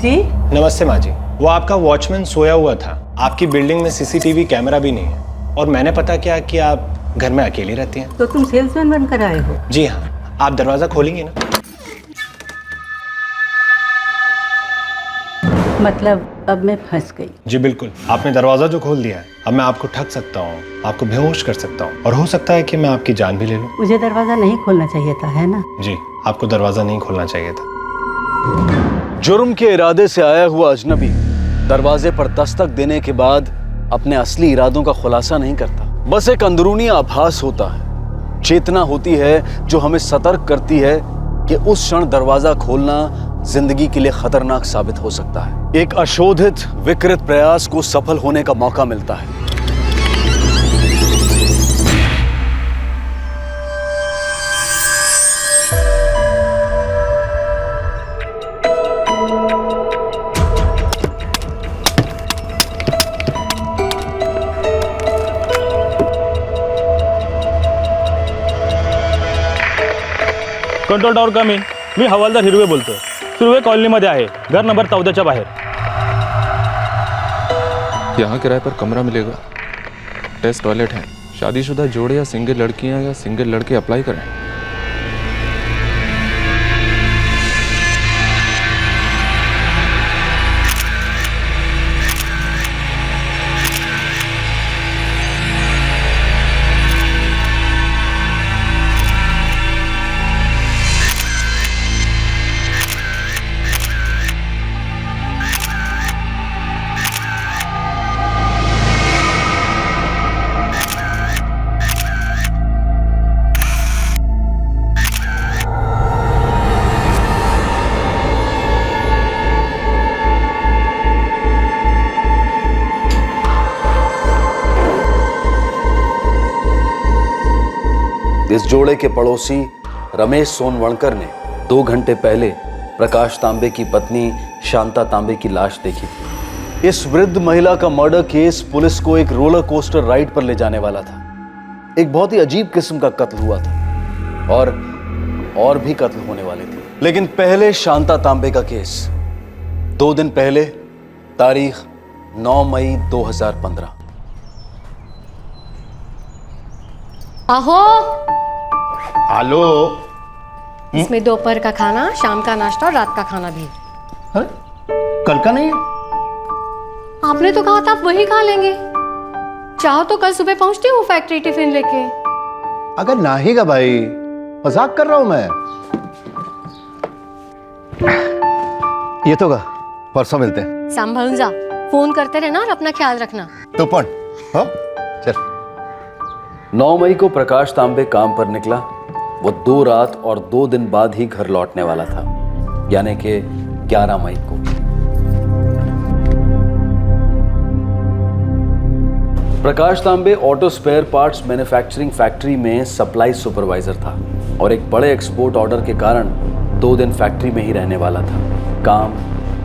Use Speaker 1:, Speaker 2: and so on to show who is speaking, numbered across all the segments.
Speaker 1: जी
Speaker 2: नमस्ते माँ जी। वो आपका वॉचमैन सोया हुआ था। आपकी बिल्डिंग में सीसीटीवी कैमरा भी नहीं है और मैंने पता किया कि आप घर में अकेली रहती हैं।
Speaker 1: तो तुम सेल्समैन बनकर आए हो?
Speaker 2: जी हाँ। आप दरवाजा खोलेंगी ना?
Speaker 1: मतलब अब मैं फंस गई।
Speaker 2: जी बिल्कुल। आपने दरवाजा जो खोल दिया है, अब मैं आपको ठग सकता हूँ, आपको बेहोश कर सकता हूँ और हो सकता है कि मैं आपकी जान भी ले लूँ।
Speaker 1: मुझे दरवाजा नहीं खोलना चाहिए था, है ना?
Speaker 2: जी, आपको दरवाजा नहीं खोलना चाहिए था।
Speaker 3: जुर्म के इरादे से आया हुआ अजनबी दरवाजे पर दस्तक देने के बाद अपने असली इरादों का खुलासा नहीं करता, बस एक अंदरूनी आभास होता है, चेतना होती है जो हमें सतर्क करती है कि उस क्षण दरवाजा खोलना जिंदगी के लिए खतरनाक साबित हो सकता है। एक अशोधित विकृत प्रयास को सफल होने का मौका मिलता है।
Speaker 4: कंट्रोल टॉवर कम इन. मी हवालदार हिरवे बोलतोय. सुर्वे कॉलनीमध्ये आहे, घर नंबर 14च्या बाहेर.
Speaker 5: यहाँ किराए पर कमरा मिलेगा, टेस्ट टॉयलेट है, शादीशुदा जोड़े या सिंगल लड़कियां या सिंगल लड़के अप्लाई करें।
Speaker 3: इस जोड़े के पड़ोसी रमेश सोनवणकर ने 2 घंटे पहले प्रकाश तांबे की पत्नी शांता तांबे की लाश देखी थी। इस वृद्ध महिला का मर्डर केस पुलिस को एक रोलर कोस्टर राइड पर ले जाने वाला था। एक बहुत ही अजीब किस्म का कत्ल हुआ था और भी कत्ल होने वाले थे, लेकिन पहले शांता तांबे का केस 2 दिन पहले, तारीख 9 मई 2015।
Speaker 6: आहो,
Speaker 7: हेलो।
Speaker 6: इसमें दोपहर का खाना, शाम का नाश्ता और रात का खाना भी।
Speaker 7: अरे कल का नहीं है?
Speaker 6: आपने तो कहा था आप वही खा लेंगे। चाहो तो कल सुबह पहुंचती हूँ फैक्ट्री टिफिन लेके।
Speaker 7: अगर नाहीगा भाई, मजाक कर रहा हूं मैं। ये तो परसों मिलते हैं।
Speaker 6: संभल जा, फोन करते रहना और अपना ख्याल रखना।
Speaker 7: तो पण हाँ चल।
Speaker 3: 9 मई को प्रकाश तांबे काम पर निकला। वो 2 रात और 2 दिन बाद ही घर लौटने वाला था, यानी कि 11 मई को। Prakash Tambe auto spare parts manufacturing factory में सप्लाई सुपरवाइजर था और एक बड़े एक्सपोर्ट ऑर्डर के कारण 2 दिन फैक्ट्री में ही रहने वाला था। काम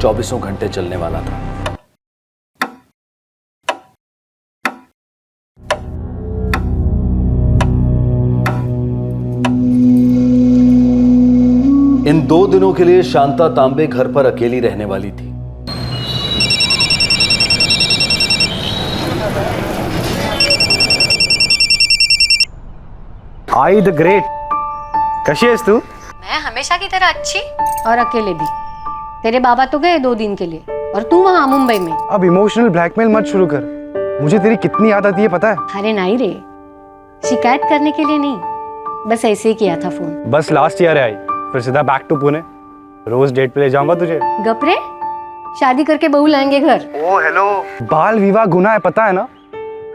Speaker 3: 24 घंटे चलने वाला था। इन 2 दिनों के लिए शांता तांबे घर पर अकेली रहने वाली थी।
Speaker 4: आई द ग्रेट, कशी आहेस तू?
Speaker 6: मैं हमेशा की तरह अच्छी और अकेले भी। तेरे बाबा तो गए 2 दिन के लिए और तू वहाँ मुंबई में।
Speaker 8: अब इमोशनल ब्लैकमेल मत शुरू कर। मुझे तेरी कितनी याद आती है पता है?
Speaker 6: अरे नहीं रे, शिकायत करने के लिए नहीं, बस ऐसे ही किया था फोन।
Speaker 8: बस लास्ट ईयर आई, फिर सीधा बैक टू पुणे। रोज डेट पे ले जाऊंगा तुझे।
Speaker 6: गपरे, शादी करके बहू लाएंगे घर।
Speaker 8: ओ हेलो, बाल विवाह गुनाह है पता है ना?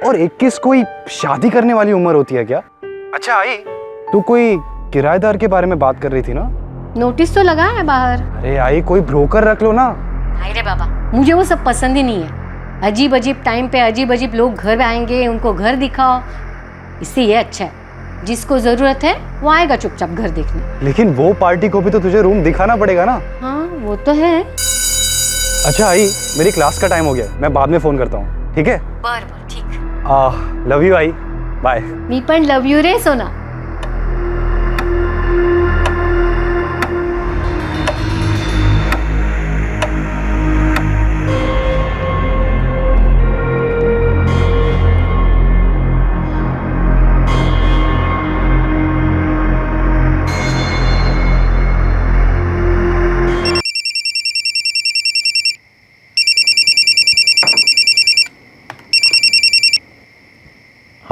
Speaker 8: और 21 कोई शादी करने वाली उम्र होती है क्या? अच्छा आई, तू कोई किराएदार के बारे में बात कर रही थी ना?
Speaker 6: नोटिस तो लगा है बाहर।
Speaker 8: अरे आई, कोई ब्रोकर रख लो ना।
Speaker 6: नहीं रे बाबा, मुझे वो सब पसंद ही नहीं है। अजीब अजीब टाइम पे अजीब अजीब लोग घर आएंगे, उनको घर दिखाओ। इससे ये अच्छा है, जिसको जरूरत है वो आएगा चुपचाप घर देखने।
Speaker 8: लेकिन वो पार्टी को भी तो तुझे रूम दिखाना पड़ेगा ना।
Speaker 6: हाँ वो तो है।
Speaker 8: अच्छा आई, मेरी क्लास का टाइम हो गया, मैं बाद में फोन करता हूँ, ठीक है?
Speaker 6: बर ठीक।
Speaker 8: लव यू आई, बाय।
Speaker 6: मी पण लव यू रे सोना।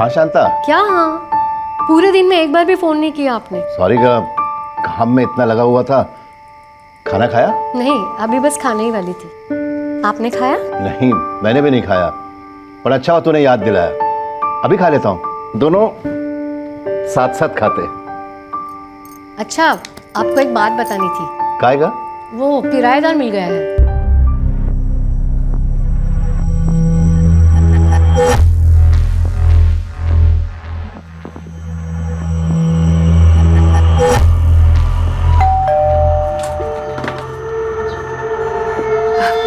Speaker 7: हाँ शांता,
Speaker 6: क्या हाँ? पूरे दिन में एक बार भी फोन नहीं किया आपने।
Speaker 7: सॉरी का काम में इतना लगा हुआ था। खाना खाया?
Speaker 6: नहीं, अभी बस खाने ही वाली थी। आपने खाया?
Speaker 7: नहीं, मैंने भी नहीं खाया, पर अच्छा हुआ तूने याद दिलाया। अभी खा लेता हूँ, दोनों साथ साथ खाते।
Speaker 6: अच्छा, आपको एक बात बतानी थी।
Speaker 7: खाएगा?
Speaker 6: वो किराएदार मिल गया है।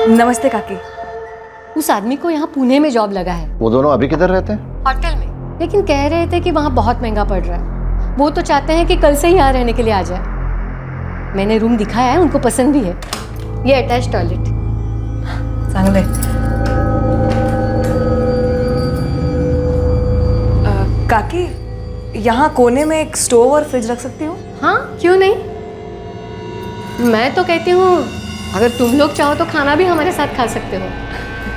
Speaker 9: नमस्ते काकी।
Speaker 6: उस आदमी को यहाँ पुणे में जॉब लगा है,
Speaker 7: वो दोनों अभी किधर रहते हैं?
Speaker 6: होटल में। लेकिन कह रहे थे कि वहाँ बहुत महंगा पड़ रहा है। वो तो चाहते हैं कि कल से ही यहाँ रहने के लिए आ जाए। मैंने रूम दिखाया है, उनको पसंद भी है। ये अटैच टॉयलेट।
Speaker 9: चांगले। काकी, यहाँ कोने में एक स्टोव और फ्रिज रख सकती हूँ?
Speaker 6: हाँ, क्यों नहीं। मैं तो कहती हूँ अगर तुम लोग चाहो तो खाना भी हमारे साथ खा सकते हो।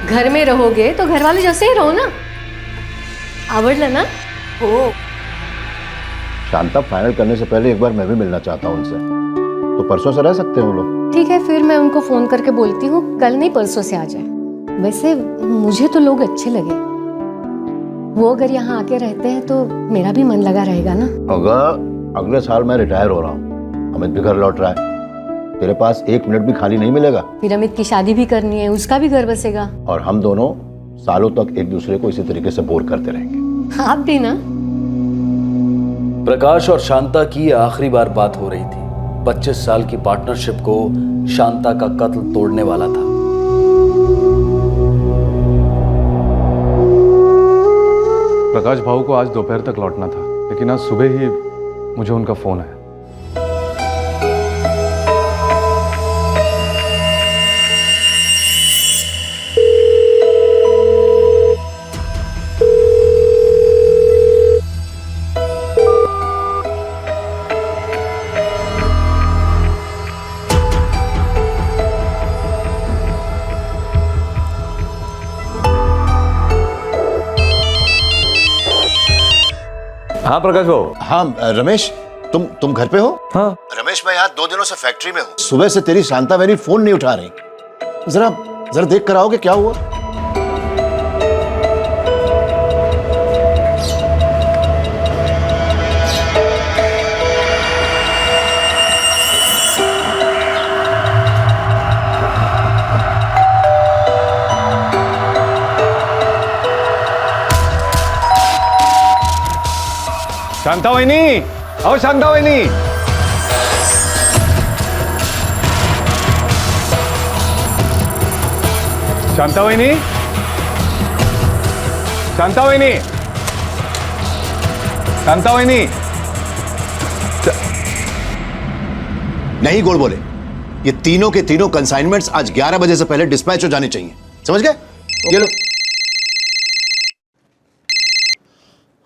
Speaker 6: घर में रहोगे तो घर वाले जैसे ही रहो ना। आवड़ला ना?
Speaker 9: ओ,
Speaker 7: शांता, फाइनल करने से पहले एक बार मैं भी मिलना चाहता हूँ उनसे। तो परसों से रह सकते हैं वो लोग?
Speaker 6: ठीक है, फिर मैं उनको फोन करके बोलती हूँ कल नहीं परसों से आ जाए। वैसे मुझे तो लोग अच्छे लगे। वो अगर यहाँ आके रहते हैं तो मेरा भी मन लगा रहेगा ना।
Speaker 7: अगर अगले साल मैं रिटायर हो रहा हूँ, अमित भी घर लौट रहा है, तेरे पास 1 मिनट भी खाली नहीं मिलेगा।
Speaker 6: फिर अमित की शादी भी करनी है, उसका भी घर बसेगा।
Speaker 7: और हम दोनों सालों तक एक दूसरे को इसी तरीके से बोर करते रहेंगे।
Speaker 6: आप भी ना।
Speaker 3: प्रकाश और शांता की आखिरी बार बात हो रही थी। 25 साल की पार्टनरशिप को शांता का कत्ल तोड़ने वाला था।
Speaker 10: प्रकाश भाऊ को आज दोपहर तक लौटना था, लेकिन आज सुबह ही मुझे उनका फोन आया। हाँ प्रकाश भाऊ।
Speaker 7: हाँ रमेश, तुम घर पे हो?
Speaker 10: हाँ
Speaker 7: रमेश, मैं यहाँ 2 दिनों से फैक्ट्री में हूँ। सुबह से तेरी शांता मेरी फोन नहीं उठा रही। जरा जरा देख कर आओगे क्या हुआ?
Speaker 10: शांता वहिनी, आओ शांता वहिनी। शांता वहिनी, शांता वहिनी, शांता वहिनी।
Speaker 7: नहीं गोल बोले, ये तीनों के तीनों कंसाइनमेंट्स आज 11 बजे से पहले डिस्पैच हो जाने चाहिए, समझ गए? ये लो।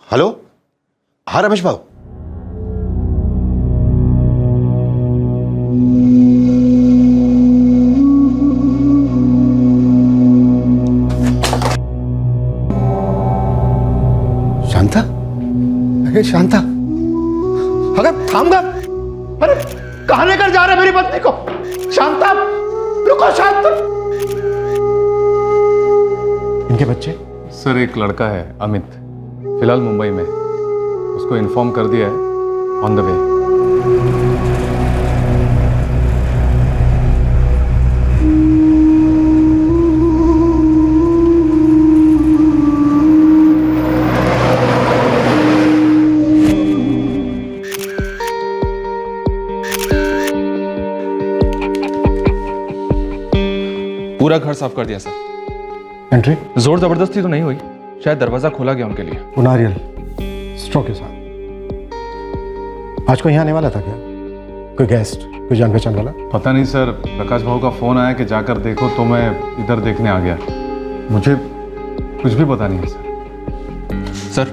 Speaker 7: हेलो, हाँ रमेश भाऊ। शांता, अरे शांता, अगर थाम गा। अरे कहां लेकर जा रहे मेरी पत्नी को? शांता, रुको शांता।
Speaker 10: इनके बच्चे? सर एक लड़का है अमित, फिलहाल मुंबई में। उसको इन्फॉर्म कर दिया है, ऑन द वे।
Speaker 5: पूरा घर साफ कर दिया सर।
Speaker 10: एंट्री?
Speaker 5: जोर जबरदस्ती तो नहीं हुई, शायद दरवाजा खोला गया उनके लिए।
Speaker 10: वो नारियल स्ट्रोक के साथ। आज कोई यहाँ आने वाला था क्या? कोई गेस्ट, कोई जान पहचान वाला? पता नहीं सर, प्रकाश भाऊ का फोन आया कि जाकर देखो, तो मैं इधर देखने आ गया। मुझे कुछ भी पता नहीं है
Speaker 5: सर,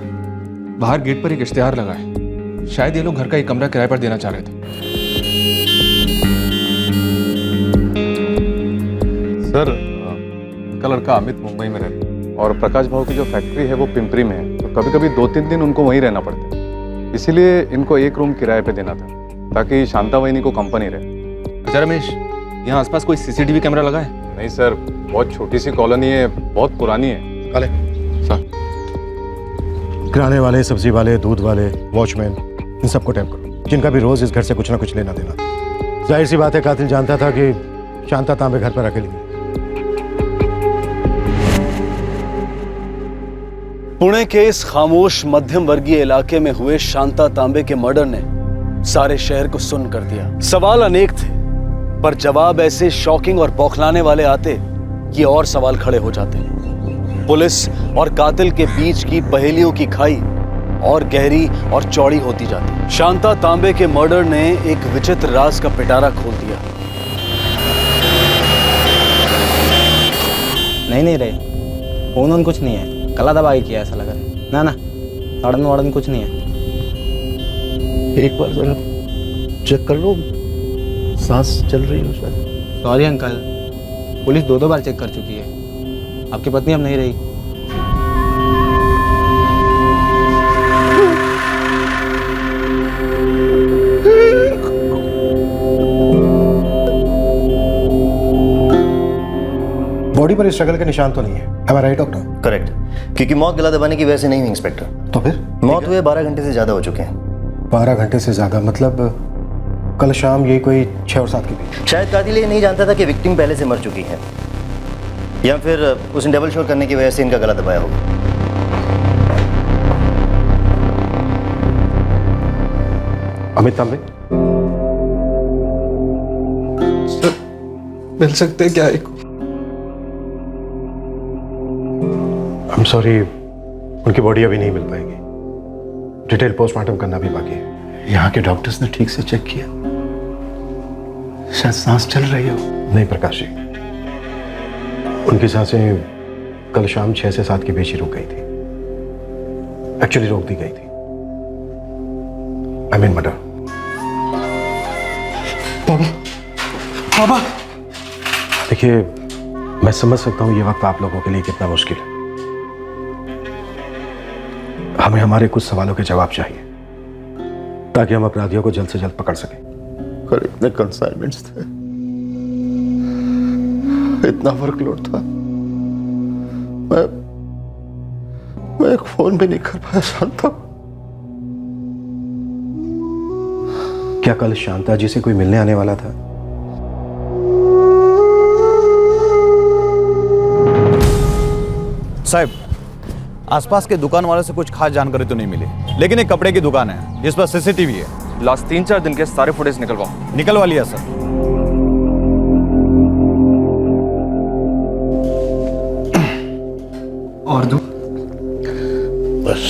Speaker 5: बाहर गेट पर एक इश्तिहार लगा है, शायद ये लोग घर का एक कमरा किराए पर देना चाह रहे थे।
Speaker 10: सर, इनका लड़का अमित मुंबई में रहता है और प्रकाश भाऊ की जो फैक्ट्री है वो पिंपरी में है। तो तो कभी कभी 2-3 दिन उनको वहीं रहना पड़ता है। इसीलिए इनको एक रूम किराए पे देना था ताकि शांता वहिनी को कंपनी रहे।
Speaker 5: अच्छा रमेश, यहाँ आसपास कोई सीसीटीवी कैमरा लगा है?
Speaker 10: नहीं सर, बहुत छोटी सी कॉलोनी है, बहुत पुरानी है।
Speaker 7: काले
Speaker 5: सर,
Speaker 10: किराने वाले, सब्जी वाले, दूध वाले, वॉचमैन, इन सबको टैप करो, जिनका भी रोज इस घर से कुछ ना कुछ लेना देना। जाहिर सी बात है, कातिल जानता था कि शांता तांबे घर पर अकेली है।
Speaker 3: पुणे के इस खामोश मध्यम वर्गीय इलाके में हुए शांता तांबे के मर्डर ने सारे शहर को सुन्न कर दिया। सवाल अनेक थे, पर जवाब ऐसे शॉकिंग और बौखलाने वाले आते कि और सवाल खड़े हो जाते। पुलिस और कातिल के बीच की पहेलियों की खाई और गहरी और चौड़ी होती जाती। शांता तांबे के मर्डर ने एक विचित्र राज का पिटारा खोल दिया।
Speaker 11: नहीं रे, फोन कुछ नहीं है, कला दबा के किया ऐसा लगा। ना सड़न वड़न कुछ नहीं है।
Speaker 7: एक बार जरा चेक कर लो, सांस चल रही है शायद।
Speaker 11: सॉरी अंकल, पुलिस 2 बार चेक कर चुकी है, आपकी पत्नी अब नहीं रही।
Speaker 10: बॉडी पर स्ट्रगल के निशान तो नहीं है, am I right, doctor?
Speaker 12: Correct, क्योंकि मौत गला दबाने की वजह से नहीं हुई इंस्पेक्टर।
Speaker 10: तो फिर
Speaker 12: मौत हुए 12 घंटे से ज्यादा हो चुके हैं।
Speaker 10: 12 घंटे से ज्यादा मतलब कल शाम यही कोई 6 और 7 के बीच।
Speaker 12: शायद कातिल ये नहीं जानता था कि विक्टिम पहले से मर चुकी है, या फिर उसने डबल शोर करने की वजह से इनका गला दबाया होगा।
Speaker 10: अमित तांबे,
Speaker 8: सर मिल सकते हैं क्या एक?
Speaker 10: I'm sorry, उनकी बॉडी अभी नहीं मिल पाएगी। डिटेल पोस्टमार्टम करना भी बाकी है।
Speaker 7: यहाँ के डॉक्टर्स ने ठीक से चेक किया, शायद सांस चल रही हो।
Speaker 10: नहीं प्रकाश जी, उनकी सांसें कल शाम 6 से 7 के बीच ही रुक गई थी। एक्चुअली रोक दी गई थी। I mean murder.
Speaker 8: बाबा
Speaker 10: देखिए, मैं समझ सकता हूँ ये वक्त आप लोगों के लिए कितना मुश्किल है। हमें हमारे कुछ सवालों के जवाब चाहिए ताकि हम अपराधियों को जल्द से जल्द पकड़ सकें।
Speaker 7: और इतने कंसाइनमेंट्स थे, इतना वर्कलोड था, मैं एक फोन भी नहीं कर पाया शांता।
Speaker 10: क्या कल शांता जी से कोई मिलने आने वाला था?
Speaker 13: साहब, आसपास के दुकान वाले से कुछ खास जानकारी तो नहीं मिली, लेकिन एक कपड़े की दुकान है जिस पर सीसीटीवी है।
Speaker 5: लास्ट 3-4 दिन के सारे फुटेज निकलवाओ।
Speaker 13: निकलवा लिया सर।
Speaker 8: और दो
Speaker 7: बस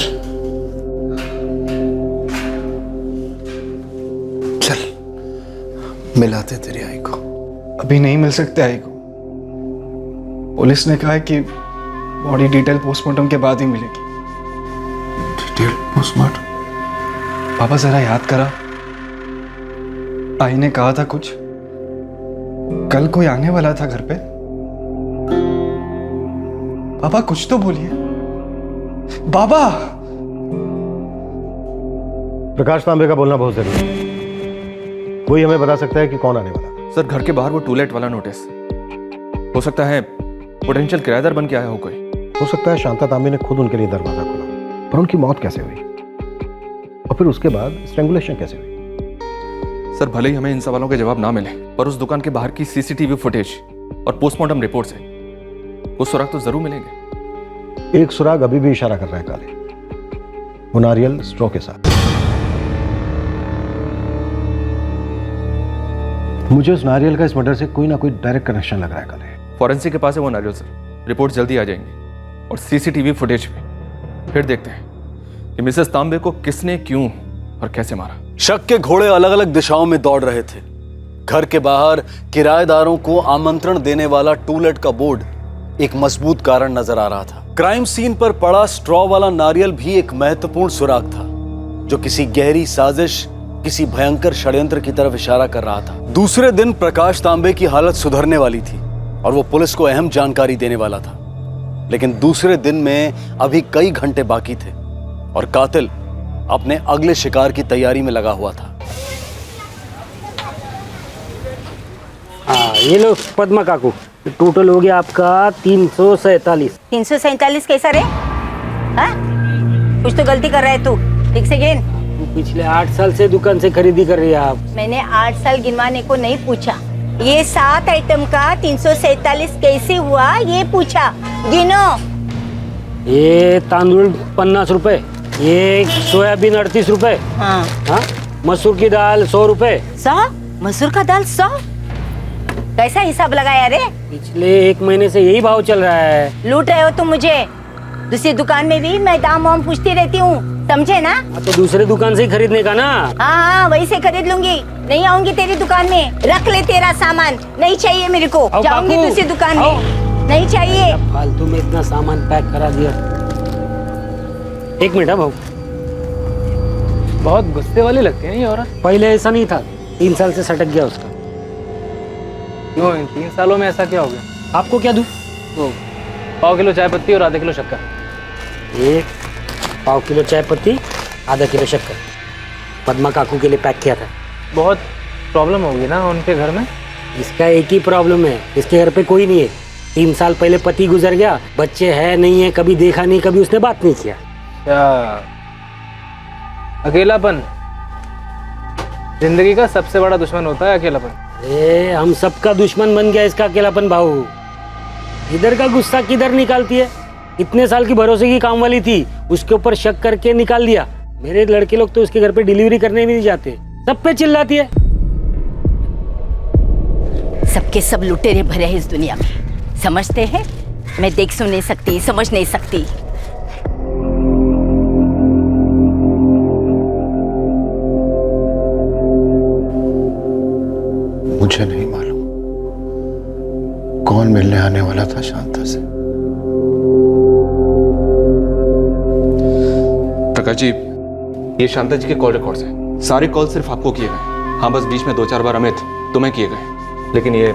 Speaker 7: चल, मिलाते तेरी आई को।
Speaker 8: अभी नहीं मिल सकते आई को। पुलिस ने कहा है कि बॉडी डिटेल पोस्टमार्टम के बाद ही मिलेगी।
Speaker 7: Detail postmortem?
Speaker 8: पापा जरा याद करा, आई ने कहा था कुछ, कल कोई आने वाला था घर पे। पापा कुछ तो बोलिए बाबा।
Speaker 10: प्रकाश तांबे का बोलना बहुत जरूरी है। कोई हमें बता सकता है कि कौन आने वाला?
Speaker 5: सर, घर के बाहर वो टूलेट वाला नोटिस, हो सकता है पोटेंशियल किराएदार बन के आया हो कोई।
Speaker 10: हो सकता है शांता तांबे ने खुद उनके लिए दरवाजा खोला। पर उनकी मौत कैसे हुई, और फिर उसके बाद स्ट्रैंगुलेशन कैसे हुई?
Speaker 5: सर, भले ही हमें इन सवालों के जवाब ना मिले, पर उस दुकान के बाहर की सीसीटीवी फुटेज और पोस्टमार्टम रिपोर्ट से वो सुराग तो जरूर मिलेंगे।
Speaker 10: एक सुराग अभी भी इशारा कर रहा है काले, वो नारियल स्ट्रॉ के साथ। मुझे उस नारियल का इस मर्डर से कोई ना कोई डायरेक्ट कनेक्शन लग रहा है काले।
Speaker 5: फॉरेंसिक के पास है वो नारियल सर, रिपोर्ट जल्दी आ जाएंगी, और सीसीटीवी फुटेज भी। फिर देखते हैं कि मिसेस तांबे को किसने, क्यों और कैसे मारा।
Speaker 3: शक के घोड़े अलग अलग दिशाओं में दौड़ रहे थे। घर के बाहर किराएदारों को आमंत्रण देने वाला टूलेट का बोर्ड एक मजबूत कारण नजर आ रहा था। क्राइम सीन पर पड़ा स्ट्रॉ वाला नारियल भी एक महत्वपूर्ण सुराग था, जो किसी गहरी साजिश, किसी भयंकर षड्यंत्र की तरफ इशारा कर रहा था। दूसरे दिन प्रकाश तांबे की हालत सुधरने वाली थी और वो पुलिस को अहम जानकारी देने वाला था, लेकिन दूसरे दिन में अभी कई घंटे बाकी थे। और कातिल अपने अगले शिकार की तैयारी में लगा हुआ था।
Speaker 11: ये लो पद्मा काकू, टोटल हो गया आपका 347।
Speaker 14: 347 कैसा रे? हाँ? कुछ तो गलती कर रहा है तू, ठीक से गिन।
Speaker 11: पिछले 8 साल से दुकान से खरीदी कर रही है आप।
Speaker 14: मैंने 8 साल गिनवाने को नहीं पूछा, ये 7 आइटम का 347 कैसे हुआ ये पूछा। गिनो।
Speaker 11: ये तांदूल 50 रुपए, ये सोयाबीन 38 रुपए,
Speaker 14: हाँ।
Speaker 11: हाँ? मसूर की दाल 100 रुपए।
Speaker 14: 100? मसूर का दाल 100? कैसा हिसाब लगाया रे?
Speaker 11: पिछले 1 महीने से यही भाव चल रहा है।
Speaker 14: लूट रहे हो तुम मुझे। दूसरी दुकान में भी मैं दाम वाम पूछती रहती हूँ, समझे ना?
Speaker 11: तो दूसरे दुकान से ही खरीदने का ना।
Speaker 14: हाँ, वही से खरीद लूंगी। नहीं आऊंगी तेरी दुकान में, रख ले तेरा सामान, नहीं चाहिए मेरे को। जाऊंगी दूसरी दुकान में, नहीं चाहिए।
Speaker 11: फालतू में इतना सामान पैक करा दिया। 1 मिनट भाऊ,
Speaker 15: बहुत गुस्से वाली लगती है ये औरत।
Speaker 11: पहले ऐसा नहीं था, 3 साल से सटक गया उसका।
Speaker 15: क्यों, इन 3 सालों में ऐसा क्या हो गया?
Speaker 11: आपको क्या दूं?
Speaker 15: वो 1/4 किलो चाय पत्ती और आधा किलो शक्कर।
Speaker 11: 1 पाव किलो चाय पत्ती, आधा किलो शक्कर, पद्मा काकू के लिए पैक किया था।
Speaker 15: बहुत प्रॉब्लम होगी ना उनके घर में?
Speaker 11: इसका एक ही प्रॉब्लम है, इसके घर पे कोई नहीं है। 3 साल पहले पति गुजर गया, बच्चे है नहीं है, कभी देखा नहीं, कभी उसने बात नहीं किया।
Speaker 15: क्या अकेलापन जिंदगी का सबसे बड़ा दुश्मन होता है, अकेलापन।
Speaker 11: हम सबका दुश्मन बन गया इसका अकेलापन भाऊ। इधर का गुस्सा किधर निकालती है? इतने साल की भरोसे की काम वाली थी, उसके ऊपर शक करके निकाल दिया। मेरे लड़के लोग तो उसके घर पे डिलीवरी करने भी नहीं जाते, सब पे चिल्लाती है।
Speaker 14: सबके सब लुटेरे भरे हैं इस दुनिया में, समझते हैं? मैं देख सुन नहीं सकती, समझ नहीं सकती।
Speaker 7: मुझे नहीं मालूम कौन मिलने आने वाला था शांता से।
Speaker 5: प्रकाश जी, ये शांता जी के कॉल रिकॉर्ड्स हैं। सारे कॉल सिर्फ आपको किए गए। हाँ, बस बीच में 2-4 बार अमित तुम्हें किए गए, लेकिन ये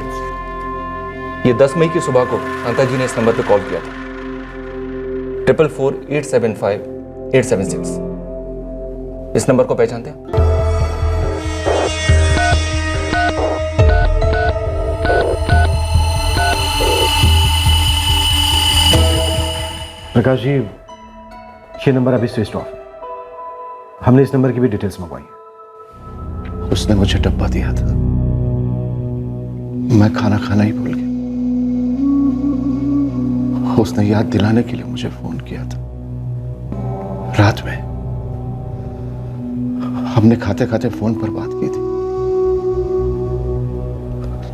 Speaker 5: 10 मई की सुबह को शांता जी ने इस नंबर पे कॉल किया था, 444-875-876। इस नंबर को पहचानते हैं?
Speaker 10: प्रकाश जी, ये नंबर अभी स्विच ऑफ है। हमने इस नंबर की भी डिटेल्स मंगवाई है।
Speaker 7: उसने मुझे डब्बा दिया था, मैं खाना खाना ही भूल गया। उसने याद दिलाने के लिए मुझे फोन किया था। रात में हमने खाते खाते फोन पर बात की थी।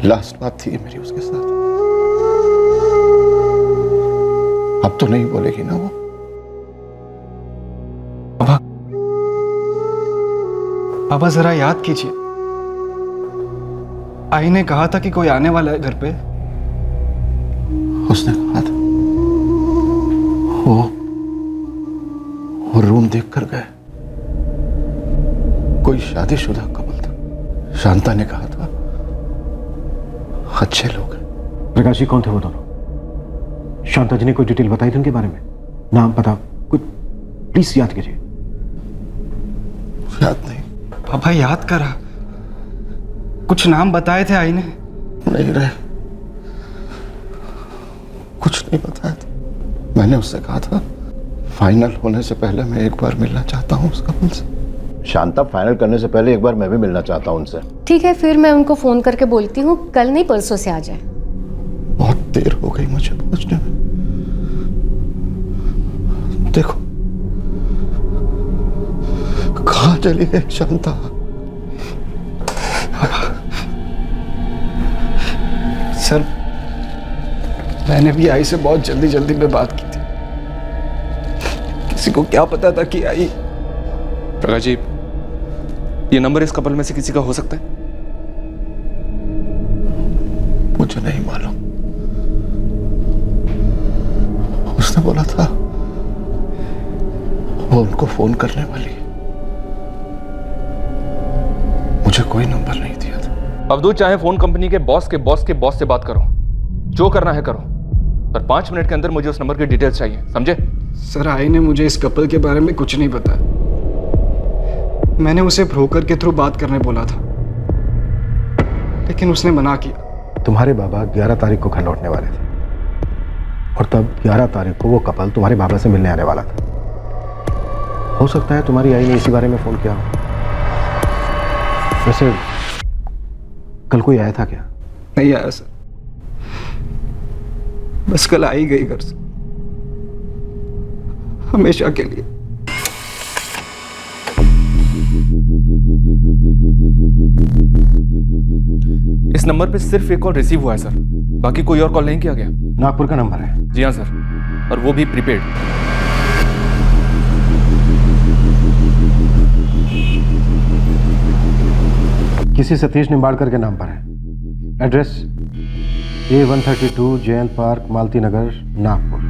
Speaker 7: लास्ट बात थी मेरी उसके साथ। अब तो नहीं बोलेगी ना वो?
Speaker 8: पापा जरा याद कीजिए, आई ने कहा था कि कोई आने वाला है घर पे।
Speaker 7: उसने कहा था वो रूम देख कर गए। कोई शादीशुदा कपल था। शांता ने कहा था अच्छे लोग हैं।
Speaker 10: प्रकाश जी, कौन थे वो दोनों? शांता जी ने कोई डिटेल बताई थी उनके बारे में? नाम पता कुछ प्लीज याद कीजिए।
Speaker 7: याद नहीं।
Speaker 8: पापा याद करा, कुछ नाम बताए थे आई ने।
Speaker 7: नहीं रहे, कुछ नहीं बताया था। मैंने उससे कहा था फाइनल होने से पहले मैं एक बार मिलना चाहता हूँ उस कपल से।
Speaker 12: शांता, फाइनल करने से पहले एक बार मैं भी मिलना चाहता हूँ उनसे।
Speaker 6: ठीक है, फिर मैं उनको फोन करके बोलती हूँ, कल नहीं परसों से आ जाए।
Speaker 7: बहुत देर हो गई मुझे पहुंचने में। देखो कहाँ चली है शांता।
Speaker 8: सर, मैंने भी आई से बहुत जल्दी जल्दी में बात की थी। किसी को क्या पता था कि आई।
Speaker 5: प्रकाश जी, ये नंबर इस कपल में से किसी का हो सकता है?
Speaker 7: मुझे नहीं मालूम। उसने बोला था वो उनको फोन करने वाली है। मुझे कोई नंबर नहीं दिया था।
Speaker 5: अवधूत, चाहे फोन कंपनी के बॉस के बॉस के बॉस से बात करो, जो करना है करो, पर 5 मिनट के अंदर मुझे उस नंबर की डिटेल्स चाहिए, समझे?
Speaker 8: सर आई ने मुझे इस कपल के बारे में कुछ नहीं बताया। मैंने उसे ब्रोकर के थ्रू बात करने बोला था, लेकिन उसने मना किया।
Speaker 10: तुम्हारे बाबा 11 तारीख को घर लौटने वाले थे और तब 11 तारीख को वो कपल तुम्हारे बाबा से मिलने आने वाला था। हो सकता है तुम्हारी आई ने इसी बारे में फोन किया हो। वैसे कल कोई आया था क्या?
Speaker 8: नहीं आया सर, बस कल आई गई घर से, हमेशा के लिए।
Speaker 5: इस नंबर पे सिर्फ एक कॉल रिसीव हुआ है सर, बाकी कोई और कॉल नहीं किया गया।
Speaker 10: नागपुर का नंबर है?
Speaker 5: जी हाँ सर, और वो भी प्रीपेड।
Speaker 10: किसी सतीश निम्बाड़कर के नाम पर है। एड्रेस A132 जयंत पार्क, मालती नगर, नागपुर।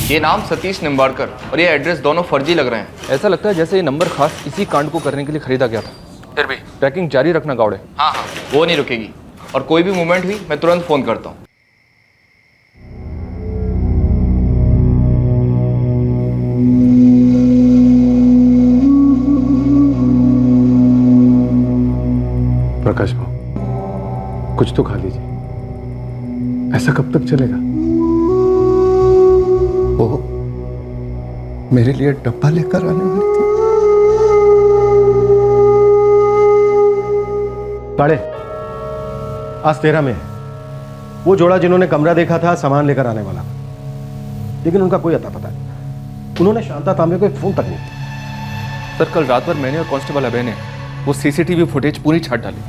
Speaker 5: ये नाम सतीश निम्बाड़कर और ये एड्रेस दोनों फर्जी लग रहे हैं। ऐसा लगता है जैसे ये नंबर खास इसी कांड को करने के लिए खरीदा गया था। फिर भी ट्रैकिंग जारी रखना गावड़े। हाँ, वो नहीं रुकेगी, और कोई भी मूवमेंट हुई मैं तुरंत फोन करता हूँ।
Speaker 10: प्रकाश भाऊ, कुछ तो खा लीजिए। ऐसा कब तक चलेगा?
Speaker 7: वो मेरे लिए डब्बा लेकर आने वाली थी।
Speaker 10: काड़े, आज 13 में है। वो जोड़ा जिन्होंने कमरा देखा था सामान लेकर आने वाला, लेकिन उनका कोई अता पता नहीं। उन्होंने शांता तांबे को एक फोन तक नहीं किया।
Speaker 5: सर, कल रात भर मैंने और कांस्टेबल अभय ने वो सीसीटीवी फुटेज पूरी छाट डाली।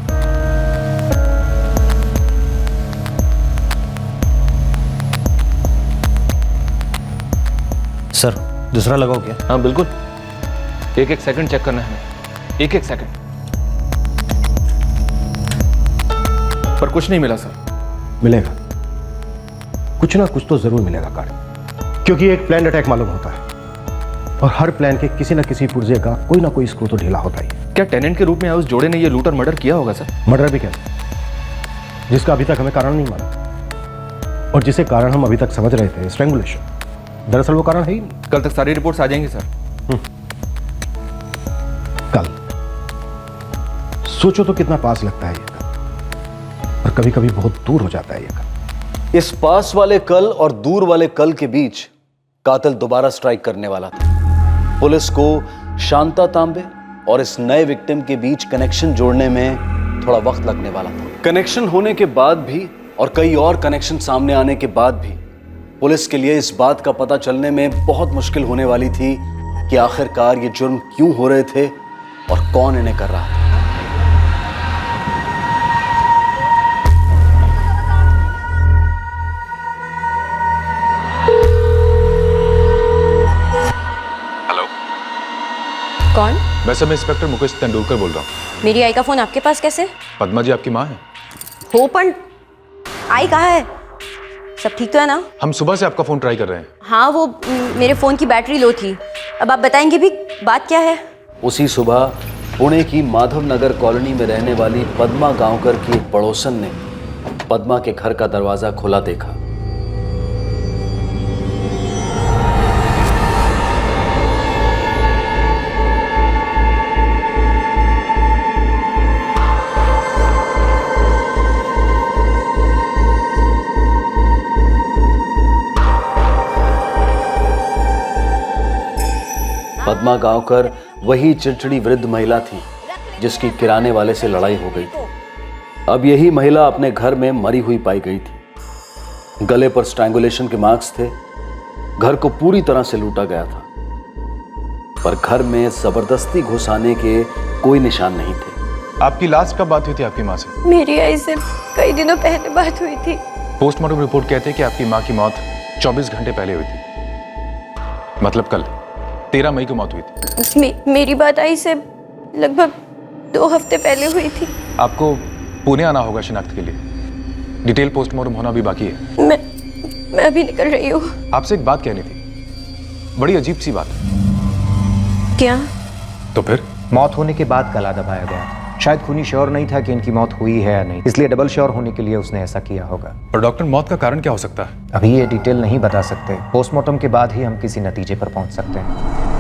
Speaker 12: सर, दूसरा लगाओ क्या?
Speaker 5: हाँ बिल्कुल, एक सेकंड चेक करना है हमें, एक सेकंड। पर कुछ नहीं मिला सर।
Speaker 10: मिलेगा, कुछ ना कुछ तो जरूर मिलेगा काड़े, क्योंकि एक प्लान अटैक मालूम होता है और हर प्लान के किसी ना किसी पुर्जे का कोई ना कोई स्क्रू तो ढीला होता ही है।
Speaker 5: क्या टेनेंट के रूप में उस जोड़े ने ये लूट और मर्डर किया होगा सर?
Speaker 10: मर्डर भी कैसे, जिसका अभी तक हमें कारण नहीं मालूम, और जिसे कारण हम अभी तक समझ रहे थे स्ट्रैंगुलेशन, दरअसल वो कारण है ही नहीं।
Speaker 5: कल तक सारी रिपोर्ट्स आ जाएंगी सर।
Speaker 10: कल सोचो तो कितना पास लगता है ये कल, और कभी कभी बहुत दूर हो जाता है ये कल।
Speaker 3: इस पास वाले कल और दूर वाले कल के बीच कातिल दोबारा स्ट्राइक करने वाला था। पुलिस को शांता तांबे और इस नए विक्टिम के बीच कनेक्शन जोड़ने में थोड़ा वक्त लगने वाला था। कनेक्शन होने के बाद भी और कई और कनेक्शन सामने आने के बाद भी पुलिस के लिए इस बात का पता चलने में बहुत मुश्किल होने वाली थी कि आखिरकार ये जुर्म क्यों हो रहे थे और कौन इन्हें कर रहा था।
Speaker 5: हेलो,
Speaker 14: कौन?
Speaker 5: मैं सब इंस्पेक्टर मुकेश तेंदुलकर बोल रहा हूँ।
Speaker 14: मेरी आई का फोन आपके पास कैसे?
Speaker 5: पद्मा जी आपकी माँ है?
Speaker 14: हो, पर आई कहाँ है? सब ठीक तो है ना?
Speaker 5: हम सुबह से आपका फोन ट्राई कर रहे हैं।
Speaker 14: हाँ, वो मेरे फोन की बैटरी लो थी। अब आप बताएंगे भी बात क्या है?
Speaker 3: उसी सुबह पुणे की माधव नगर कॉलोनी में रहने वाली पद्मा गांवकर की एक पड़ोसन ने पद्मा के घर का दरवाजा खुला देखा। पद्मा गांवकर वही चिड़चिड़ी वृद्ध महिला थी जिसकी किराने वाले से लड़ाई हो गई थी। अब यही महिला अपने घर में मरी हुई पाई गई थी। गले पर स्ट्रैंगुलेशन के मार्क्स थे। घर को पूरी तरह से लूटा गया था, पर घर में जबरदस्ती घुसाने के कोई निशान नहीं थे।
Speaker 5: आपकी लास्ट कब बात हुई थी आपकी माँ से?
Speaker 14: मेरी आई से कई दिनों पहले बात हुई थी।
Speaker 5: पोस्टमार्टम रिपोर्ट कहते हैं कि आपकी माँ की मौत 24 घंटे पहले हुई थी, मतलब कल 13 मई को मौत हुई थी।
Speaker 14: मेरी बात आई से लगभग 2 हफ्ते पहले हुई थी।
Speaker 5: आपको पुणे आना होगा शिनाख्त के लिए। डिटेल पोस्टमार्टम होना भी बाकी है।
Speaker 16: मैं अभी निकल रही हूँ।
Speaker 5: आपसे एक बात कहनी थी, बड़ी अजीब सी बात।
Speaker 16: क्या?
Speaker 5: तो फिर?
Speaker 17: मौत होने के बाद गला दबाया गया। शायद खूनी श्योर नहीं था कि इनकी मौत हुई है या नहीं, इसलिए डबल श्योर होने के लिए उसने ऐसा किया होगा।
Speaker 5: और डॉक्टर, मौत का कारण क्या हो सकता है?
Speaker 17: अभी ये डिटेल नहीं बता सकते। पोस्टमार्टम के बाद ही हम किसी नतीजे पर पहुंच सकते हैं।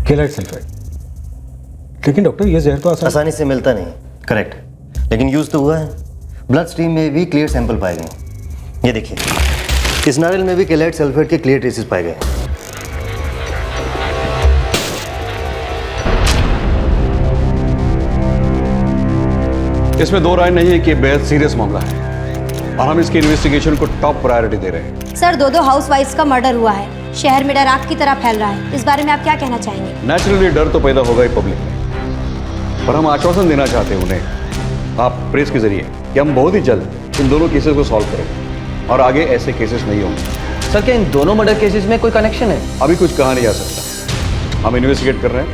Speaker 12: केलाइट सल्फेट। लेकिन डॉक्टर ये जहर तो आसानी से मिलता नहीं। करेक्ट, लेकिन यूज तो हुआ है। ब्लड स्ट्रीम में भी क्लियर सैंपल पाए गए। ये देखिए, इस नारियल में भी केलाइट सल्फेट के क्लियर ट्रेसेस पाए गए।
Speaker 13: इसमें दो राय नहीं है कि बेहद सीरियस मामला है और हम इसकी इन्वेस्टिगेशन को टॉप प्रायोरिटी दे रहे हैं।
Speaker 18: सर, दो हाउसवाइफ्स का मर्डर हुआ है। शहर में डर आग की तरह फैल रहा है। इस बारे में आप क्या कहना चाहेंगे?
Speaker 13: नेचुरली डर तो पैदा होगा ही पब्लिक में, पर हम आश्वासन देना चाहते हैं उन्हें, आप प्रेस के जरिए, कि हम बहुत ही जल्द इन दोनों केसेस को सॉल्व करेंगे और आगे ऐसे केसेस नहीं होंगे।
Speaker 15: सर, क्या इन दोनों मर्डर केसेस में कोई कनेक्शन है?
Speaker 13: अभी कुछ कहा नहीं जा सकता। हम इन्वेस्टिगेट कर रहे हैं,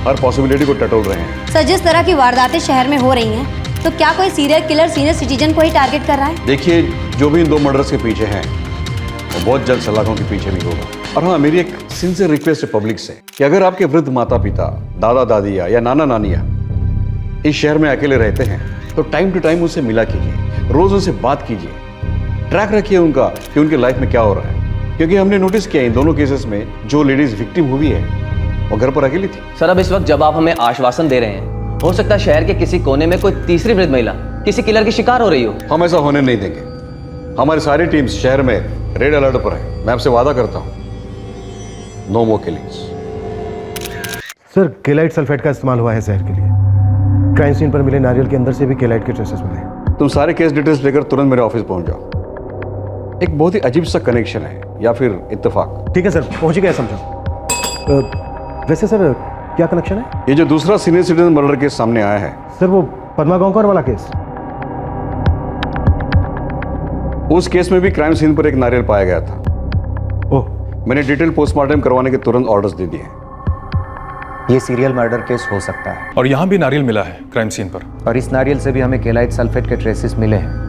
Speaker 13: हर पॉसिबिलिटी को टटोल रहे हैं।
Speaker 18: सर, जिस तरह की वारदातें शहर में हो रही हैं, तो क्या कोई सीरियल किलर सीनियर सिटीजन को ही टारगेट कर रहा है?
Speaker 13: देखिए, जो भी इन दो मर्डर्स के पीछे हैं वो बहुत जल्द सलाखों के पीछे भी होगा। और हाँ, मेरी एक सिंसियर रिक्वेस्ट है पब्लिक से कि अगर आपके वृद्ध माता पिता, दादा दादियाँ या नाना नानियाँ इस शहर में अकेले रहते हैं तो टाइम टू टाइम उनसे मिला कीजिए, रोज उनसे बात कीजिए, ट्रैक रखिए उनका कि उनकी लाइफ में क्या हो रहा है। क्योंकि हमने नोटिस किया इन दोनों केसेस में जो लेडीज विक्टिम हुई है वो घर पर अकेली थी।
Speaker 15: सर, अब इस वक्त जब आप हमें आश्वासन दे रहे हैं, हो सकता है शहर के किसी कोने में कोई तीसरी वृद्ध महिला किसी किलर की शिकार हो रही हो।
Speaker 13: हम ऐसा होने नहीं देंगे। हमारी सारी टीम्स शहर में रेड अलर्ट पर है। मैं आपसे वादा करता हूँ, नो मोर किलिंग्स।
Speaker 10: सर, केलाइट सल्फेट का इस्तेमाल हुआ है जहर के लिए। क्राइम सीन पर मिले नारियल के अंदर से भी केलाइट के ट्रेसेस मिले।
Speaker 13: तुम सारे केस डिटेल्स लेकर तुरंत मेरे ऑफिस पहुंच जाओ। एक बहुत ही अजीब सा कनेक्शन है या फिर इत्तेफाक।
Speaker 10: ठीक है सर, पहुंच गया समझो। वैसे सर, क्या कनेक्शन है?
Speaker 13: ये जो दूसरा सीनियर सिटीजन मर्डर केस सामने आया है
Speaker 10: सर, वो पद्मा गांवकर वाला केस।
Speaker 13: उस केस में भी क्राइम सीन पर एक नारियल पाया गया था।
Speaker 10: ओह,
Speaker 13: मैंने डिटेल पोस्टमार्टम करवाने के तुरंत ऑर्डर्स दे दिए।
Speaker 17: ये सीरियल मर्डर केस हो सकता है।
Speaker 5: और यहाँ भी नारियल मिला है क्राइम सीन पर।
Speaker 17: और इस नारियल से भी हमें केलाइट सल्फेट के ट्रेसेस मिले हैं।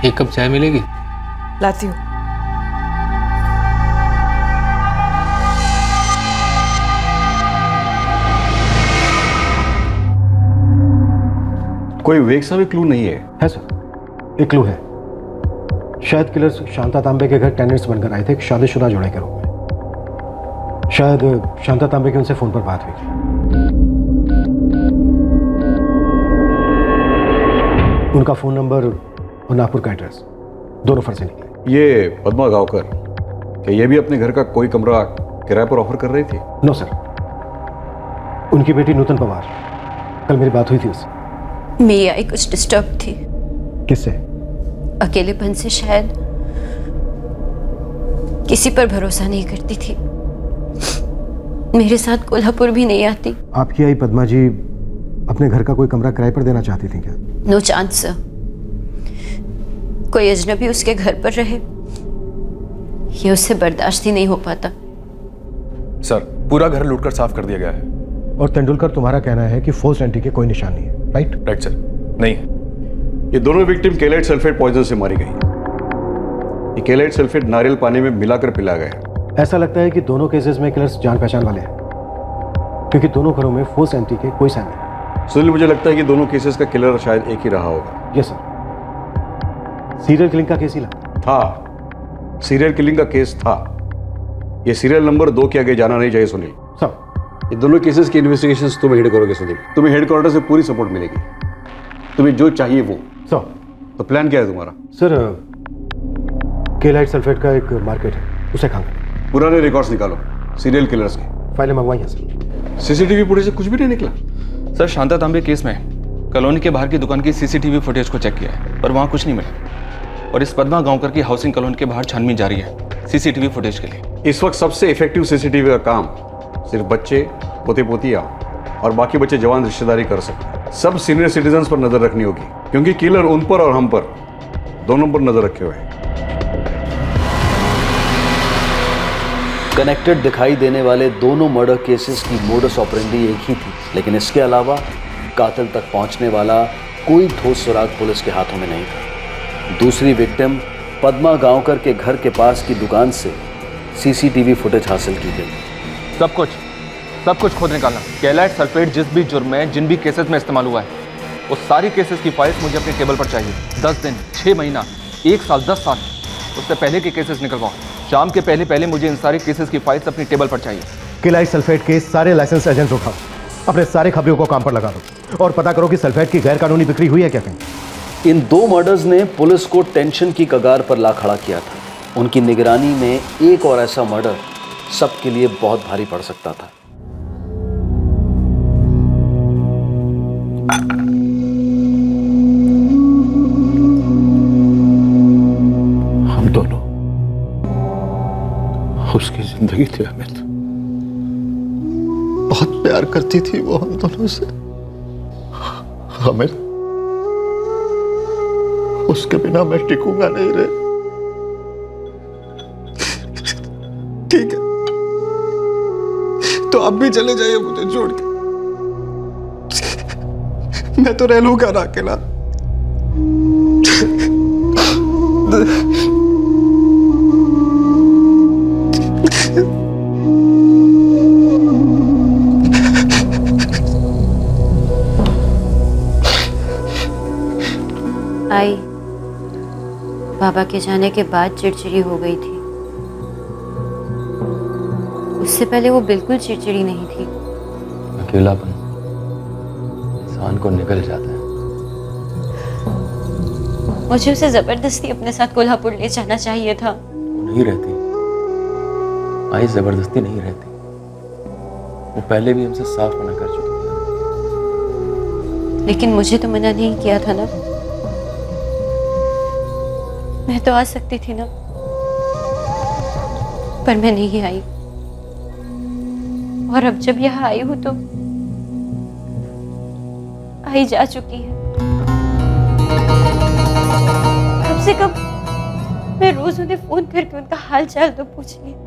Speaker 15: एक कप चाय मिलेगी?
Speaker 9: लाती हूँ।
Speaker 13: कोई वेग सा भी क्लू नहीं है
Speaker 10: सर, एक क्लू है। शायद किलर्स शांता तांबे के घर टेनेंट्स बनकर आए थे, एक शादीशुदा जोड़े के रूप में। शायद शांता तांबे की उनसे फोन पर बात हुई थी। उनका फोन नंबर और नागपुर का एड्रेस दोनों फर्जी निकले।
Speaker 13: ये पद्मा गांवकर, क्या ये भी अपने घर का कोई कमरा किराए पर ऑफर कर रही थी?
Speaker 10: नो सर, उनकी बेटी नूतन पवार, कल मेरी बात हुई थी उससे।
Speaker 16: मेरी आई कुछ डिस्टर्ब थी।
Speaker 10: किससे?
Speaker 16: अकेलेपन से शायद। किसी पर भरोसा नहीं करती थी। मेरे साथ कोल्हापुर भी नहीं आती।
Speaker 10: आपकी आई पद्मा जी अपने घर का कोई कमरा किराए पर देना चाहती थी क्या?
Speaker 16: No chance sir. कोई अजनबी उसके घर पर रहे, ये उससे बर्दाश्त ही नहीं हो पाता।
Speaker 5: सर, पूरा घर लूटकर साफ कर दिया गया है।
Speaker 10: और तेंदुलकर, तुम्हारा कहना है कि फोर्स एंट्री के कोई निशान नहीं है, राइट?
Speaker 5: राइट सर, नहीं है।
Speaker 13: ये दोनों विक्टिम केलाइट सल्फेट पॉइजन से मारी गई। ये केलाइट सल्फेट नारियल पानी में मिलाकर पिला गया।
Speaker 10: ऐसा लगता है कि दोनों केसेस में किलर्स जान पहचान वाले हैं, क्योंकि दोनों घरों में फोर्स एंट्री के कोई साइन नहीं।
Speaker 13: सुनील, मुझे लगता है कि दोनों केसेस का किलर शायद एक ही रहा होगा।
Speaker 10: यस सर, सीरियल किलिंग का केस ही लगता
Speaker 13: था। सीरियल किलिंग का केस था। ये सीरियल नंबर 2 के आगे जाना नहीं चाहिए सुनील।
Speaker 10: सर,
Speaker 13: ये दोनों केसेस की इन्वेस्टिगेशन तुम हेड करोगे सुदीप। तुम्हें हेडक्वार्टर से पूरी सपोर्ट मिलेगी, तुम्हें जो चाहिए वो।
Speaker 10: सर
Speaker 13: तो प्लान क्या है तुम्हारा?
Speaker 10: सर केलाइट सल्फेट का एक मार्केट है, उसे खाना है।
Speaker 13: पुराने रिकॉर्ड्स निकालो सीरियल किलर्स के।
Speaker 10: फाइलें मंगवाई हैं सर।
Speaker 13: सीसीटीवी फुटेज से कुछ भी नहीं निकला?
Speaker 5: सर शांता तांबे केस में कॉलोनी के बाहर की दुकान की सीसीटीवी फुटेज को चेक किया है, पर वहाँ कुछ नहीं मिला। और इस पद्मा गांवकर की हाउसिंग कॉलोनी के बाहर छानबीन जारी है सीसीटीवी फुटेज के लिए।
Speaker 13: इस वक्त सबसे इफेक्टिव सीसीटीवी का काम सिर्फ बच्चे, पोते पोतियाँ और बाकी बच्चे जवान रिश्तेदारी कर सकते हैं। सब सीनियर सिटीजन्स पर नजर रखनी होगी, क्योंकि किलर उन पर और हम पर दोनों पर नजर रखे हुए हैं।
Speaker 3: कनेक्टेड दिखाई देने वाले दोनों मर्डर केसेस की मोडस ऑपरेंडी एक ही थी, लेकिन इसके अलावा कातिल तक पहुंचने वाला कोई ठोस सुराग पुलिस के हाथों में नहीं था। दूसरी विक्टिम पद्मा गांवकर के घर के पास की दुकान से सीसीटीवी फुटेज हासिल की गई।
Speaker 5: सब कुछ खोद निकालना। केलाइट सल्फेट जिस भी जुर्म में, जिन भी केसेस में इस्तेमाल हुआ है, उस सारी केसेस की फाइल्स मुझे अपने टेबल पर चाहिए। 10 दिन, 6 महीना, 1 साल, 10 साल, उससे पहले के केसेस निकलवाओ। शाम के पहले मुझे इन सारे केसेस की फाइल्स अपनी टेबल पर चाहिए।
Speaker 10: केलाइट सल्फेट के सारे लाइसेंस एजेंट्स उठाओ, अपने सारे खबरियों को काम पर लगा दो और पता करो कि सल्फेट की गैर कानूनी बिक्री हुई है क्या कहीं।
Speaker 3: इन 2 मर्डर्स ने पुलिस को टेंशन की कगार पर ला खड़ा किया था। उनकी निगरानी में एक और ऐसा मर्डर सबके लिए बहुत भारी पड़ सकता था।
Speaker 13: हम दोनों उसकी जिंदगी थी अमित, बहुत प्यार करती थी वो हम दोनों से। अमित, उसके बिना मैं टिकूंगा नहीं रे। ठीक है, तो आप भी चले जाइए मुझे छोड़ के, मैं तो रह लूंगा ना अकेला।
Speaker 16: आई बाबा के जाने के बाद चिड़चिड़ी हो गई थी, उससे पहले वो बिल्कुल चिड़चिड़ी नहीं थी।
Speaker 15: अकेलापन इंसान को निकल जाता है।
Speaker 16: मुझे उसे जबरदस्ती अपने साथ कोल्हापुर ले जाना चाहिए था।
Speaker 15: वो नहीं रहती, आई जबरदस्ती नहीं रहती। वो पहले भी हमसे साफ मना कर चुकी थी।
Speaker 16: लेकिन मुझे तो मना नहीं किया था ना, मैं तो आ सकती थी ना, पर मैं नहीं आई। और अब जब यहाँ आई हूं तो आई जा चुकी है। कम से कम मैं रोज उन्हें फोन करके उनका हाल चाल तो पूछ लेती।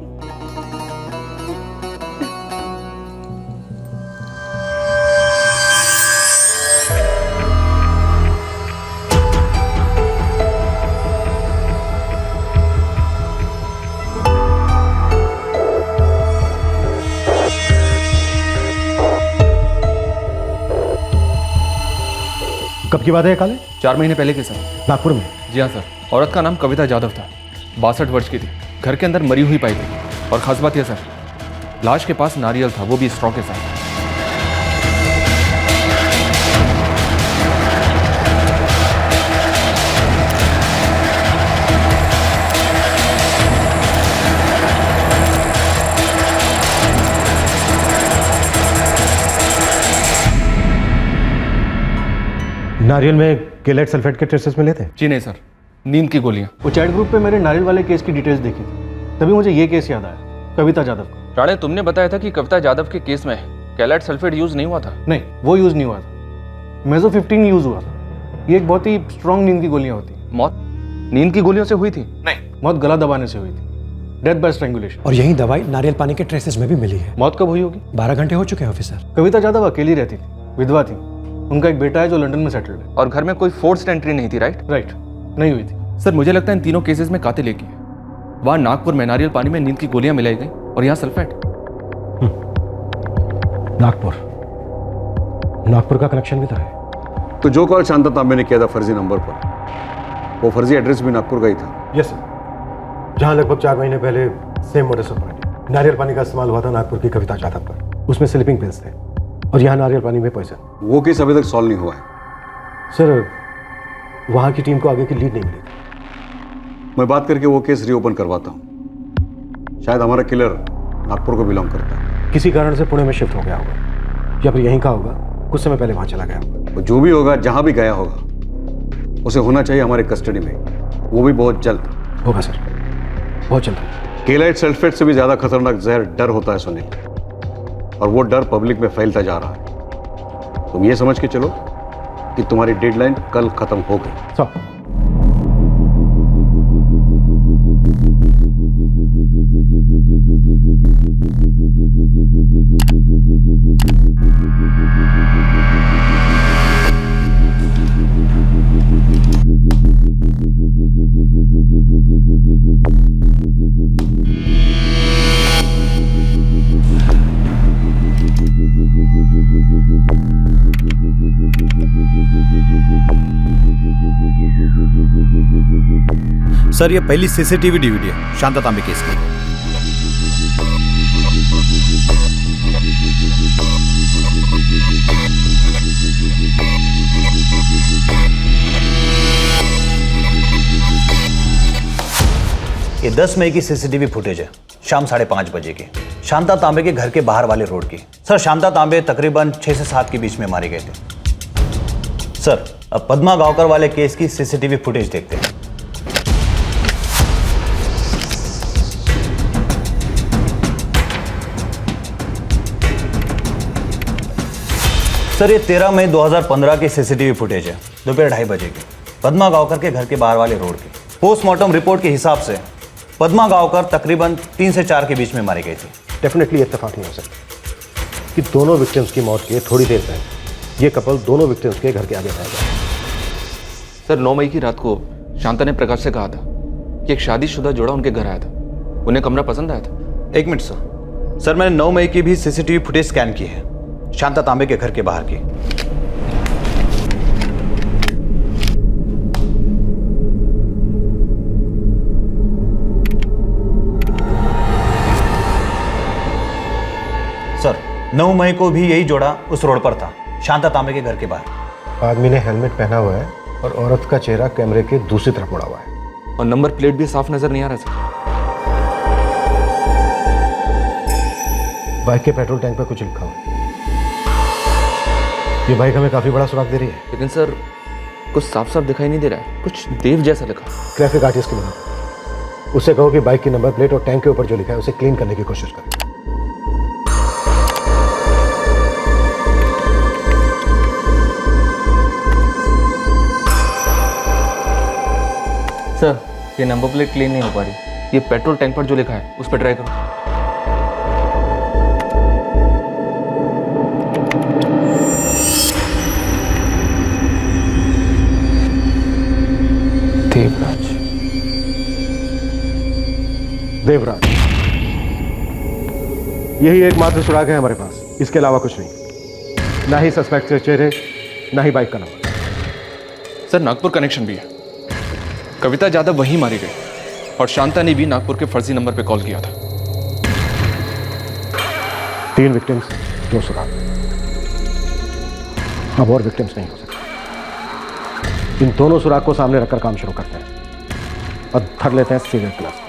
Speaker 10: कब की बात है काले?
Speaker 5: 4 महीने पहले की सर।
Speaker 10: नागपुर में?
Speaker 5: जी हाँ सर। औरत का नाम कविता जाधव था, 62 वर्ष की थी। घर के अंदर मरी हुई पाई थी। और खास बात यह सर, लाश के पास नारियल था, वो भी स्ट्रॉ के साथ।
Speaker 10: नारियल में केलाइट सल्फेट के ट्रेसेस मिले थे?
Speaker 5: जी नहीं सर, नींद की गोलियां।
Speaker 4: वो चैट ग्रुप पे मेरे नारियल वाले केस की डिटेल्स देखी थी, तभी मुझे ये केस याद आया, कविता जाधव का।
Speaker 5: राणे, तुमने बताया था कि कविता जाधव के केस में केलाइट सल्फेट यूज नहीं हुआ था।
Speaker 4: नहीं, वो यूज नहीं हुआ था, मेजो 15 यूज हुआ था। ये एक बहुत ही स्ट्रॉन्ग नींद की गोलियां होती।
Speaker 5: मौत नींद की गोलियों से हुई थी?
Speaker 4: नहीं, मौत गला दबाने से हुई थी, डेथ बाय स्ट्रैंगुलेशन।
Speaker 10: और यही दवाई नारियल पानी के ट्रेसेस में भी मिली है।
Speaker 4: मौत कब हुई होगी?
Speaker 10: 12 घंटे हो चुके हैं ऑफिसर।
Speaker 4: कविता जाधव अकेली रहती थी, विधवा थी। उनका एक बेटा है जो लंदन में सेटल्ड है।
Speaker 5: और घर में कोई फोर्स्ड एंट्री नहीं थी, राइट?
Speaker 4: राइट, नहीं हुई थी।
Speaker 5: सर मुझे लगता है इन तीनों केसेस में कातिल एक ही है। वहां नागपुर में नारियल पानी में नींद की गोलियां मिलाई गई और यहाँ सल्फेट।
Speaker 10: नागपुर का कनेक्शन भी तो है।
Speaker 13: तो जो कॉल शांता तांबे ने किया था फर्जी नंबर पर, वो फर्जी एड्रेस भी नागपुर का ही था।
Speaker 10: यस सर, जहां लगभग 4 महीने पहले सेम मोडस ऑपरेंडी नारियल पानी का इस्तेमाल हुआ था नागपुर की कविता जाधव पर। उसमें स्लीपिंग पिल्स थे और यहाँ नारियल पानी में पॉइजन।
Speaker 13: वो केस अभी तक सॉल्व नहीं हुआ है
Speaker 10: सर, वहाँ की टीम को आगे की लीड नहीं मिली।
Speaker 13: मैं बात करके वो केस रीओपन करवाता हूँ। शायद हमारा किलर नागपुर को बिलोंग करता है।
Speaker 10: किसी कारण से पुणे में शिफ्ट हो गया होगा या फिर यहीं का होगा, कुछ समय पहले वहाँ चला गया होगा।
Speaker 13: वो जो भी होगा, जहाँ भी गया होगा, उसे होना चाहिए हमारे कस्टडी में, वो भी बहुत जल्द।
Speaker 10: होगा सर, बहुत जल्द।
Speaker 13: केलाइट सल्फेट से भी ज्यादा खतरनाक जहर डर होता है सुनील, और वो डर पब्लिक में फैलता जा रहा है। तुम ये समझ के चलो कि तुम्हारी डेडलाइन कल खत्म हो गई।
Speaker 3: सर, ये पहली सीसीटीवी डीवीडी है शांता तांबे केस की। ये 10 मई की सीसीटीवी फुटेज है, शाम 5:30 बजे की, शांता तांबे के घर के बाहर वाले रोड की। सर, शांता तांबे तकरीबन 6 से 7 के बीच में मारे गए थे। सर, अब पद्मा गांवकर वाले केस की सीसीटीवी फुटेज देखते हैं। सर, ये 13 मई 2015 की सीसीटीवी फुटेज है, दोपहर 2:30 बजे की, पद्मा गांवकर के घर के बाहर वाले रोड की। पोस्टमार्टम रिपोर्ट के हिसाब से पद्मा गांवकर तकरीबन 3 से 4 के बीच में मारी गई थी।
Speaker 10: डेफिनेटली इत्तेफाक नहीं हो सकता कि दोनों विक्टिम्स की मौत के थोड़ी देर पहले ये कपल दोनों विक्टिम्स के घर के आगे पाया गया।
Speaker 5: सर, 9 मई की रात को शांता ने प्रकाश से कहा था कि एक शादीशुदा जोड़ा उनके घर आया था, उन्हें कमरा पसंद आया था।
Speaker 3: 1 मिनट सर। सर, मैंने 9 मई की भी सीसीटीवी फुटेज स्कैन की है, शांता तांबे के घर के बाहर की। सर, 9 मई को भी यही जोड़ा उस रोड पर था, शांता तांबे के घर के बाहर।
Speaker 10: आदमी ने हेलमेट पहना हुआ है और औरत का चेहरा कैमरे के दूसरी तरफ मुड़ा हुआ है,
Speaker 5: और नंबर प्लेट भी साफ नजर नहीं आ रहा सर।
Speaker 10: बाइक के पेट्रोल टैंक पर कुछ लिखा हुआ है। ये बाइक हमें काफी बड़ा सुराग दे रही है।
Speaker 5: लेकिन सर, कुछ साफ साफ दिखाई नहीं दे रहा है, कुछ देव जैसा लिखा।
Speaker 10: ट्रैफिक आर्टिस्ट के नंबर, उससे कहो कि बाइक की नंबर प्लेट और टैंक के ऊपर जो लिखा है उसे क्लीन करने की कोशिश करें।
Speaker 5: सर, ये नंबर प्लेट क्लीन नहीं हो पा रही। ये पेट्रोल टैंक पर जो लिखा है उस पर ट्राई करो।
Speaker 10: देवराज, देवराज, यही एकमात्र सुराग है हमारे पास, इसके अलावा कुछ नहीं। ना ही सस्पेक्ट के चेहरे, ना ही बाइक का नंबर।
Speaker 5: सर, नागपुर कनेक्शन भी है। कविता यादव वहीं मारी गई और शांता ने भी नागपुर के फर्जी नंबर पे कॉल किया था।
Speaker 10: 3 विक्टिम्स, 2 सुराग। अब और विक्टिम्स नहीं हो सकते। इन दोनों सुराग को सामने रखकर काम शुरू करते हैं और धर लेते हैं सीरियल किलर।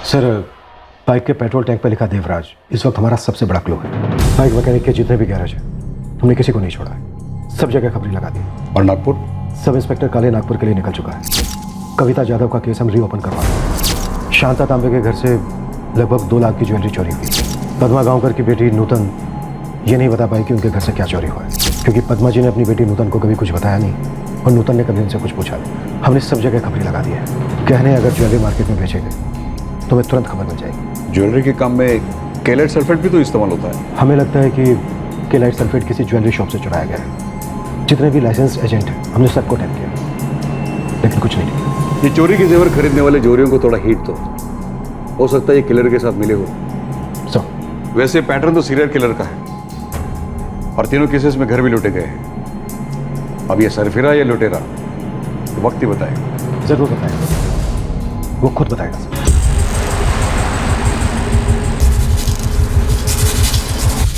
Speaker 10: सर, बाइक के पेट्रोल टैंक पर लिखा देवराज इस वक्त हमारा सबसे बड़ा क्लू है। बाइक मैकेनिक के जितने भी गैरेज हैं, हमने किसी को नहीं छोड़ा है, सब जगह खबरें लगा दी।
Speaker 13: और नागपुर?
Speaker 10: सब इंस्पेक्टर काले नागपुर के लिए निकल चुका है। कविता यादव का केस हम रीओपन करवा रहे हैं। शांता तांबे के घर से लगभग 2 लाख की ज्वेलरी चोरी हुई। पद्मा गांवकर की बेटी नूतन ये नहीं बता पाई कि उनके घर से क्या चोरी हुआ है, क्योंकि पद्मा जी ने अपनी बेटी नूतन को कभी कुछ बताया नहीं और नूतन ने कभी उनसे कुछ पूछा नहीं। हमने सब जगह खबरें लगा दी है। कहने अगर ज्वेलरी मार्केट में बेचेंगे तो हमें तुरंत खबर मिल जाएगी।
Speaker 13: ज्वेलरी के काम में केलाइट सल्फेट भी तो इस्तेमाल होता है।
Speaker 10: हमें लगता है कि केलाइट सल्फेट किसी ज्वेलरी शॉप से चुराया गया है। जितने भी लाइसेंस एजेंट हैं हमने सबको टैप किया, लेकिन कुछ नहीं निकला।
Speaker 13: ये चोरी के जेवर खरीदने वाले जोरियों को थोड़ा हीट दो, हो सकता है ये किलर के साथ मिले हो। वैसे पैटर्न तो सीरियल किलर का है और तीनों केसेस में घर भी लूटे गए हैं। अब ये सरफिरा या लुटेरा तो वक्त ही बताएगा।
Speaker 10: जरूर बताएगा, वो खुद बताएगा सर।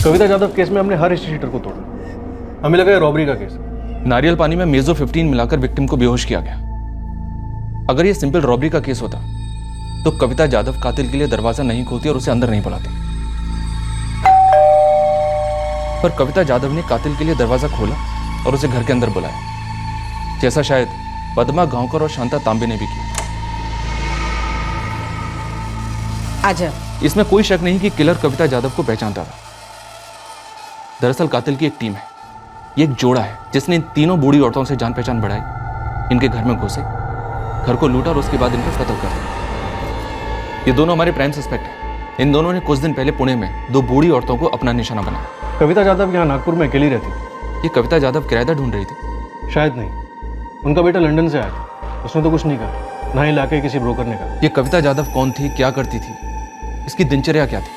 Speaker 5: कविता जाधव केस में हमने हर हिस्ट्री को तोड़ा। हमें लगा ये रॉबरी का केस। नारियल पानी में मेजो 15 मिलाकर विक्टिम को बेहोश किया गया। अगर ये सिंपल रॉबरी का केस होता तो कविता जाधव कातिल के लिए दरवाजा नहीं खोलती और उसे अंदर नहीं बुलाती, पर कविता जाधव ने कातिल के लिए दरवाजा खोला और उसे घर के अंदर बुलाया, जैसा शायद पद्मा गांवकर और शांता तांबे ने भी किया।
Speaker 9: आजा।
Speaker 5: इसमें कोई शक नहीं कि किलर कविता जाधव को पहचानता था। दरअसल कातिल की एक टीम है, ये एक जोड़ा है जिसने इन तीनों बूढ़ी औरतों से जान पहचान बढ़ाई, इनके घर में घुसे, घर को लूटा और उसके बाद इनका कत्ल कर दिया। ये दोनों हमारे प्राइम सस्पेक्ट हैं। इन दोनों ने कुछ दिन पहले पुणे में 2 बूढ़ी औरतों को अपना निशाना बनाया।
Speaker 4: कविता जाधव यहाँ नागपुर में अकेली रहती थी।
Speaker 5: ये कविता जाधव किराएदार ढूंढ रही थी?
Speaker 4: शायद नहीं, उनका बेटा लंदन से आया था, उसने तो कुछ नहीं कहा, ना ही लाके किसी ब्रोकर ने कहा।
Speaker 5: ये कविता जाधव कौन थी, क्या करती थी, इसकी दिनचर्या क्या थी,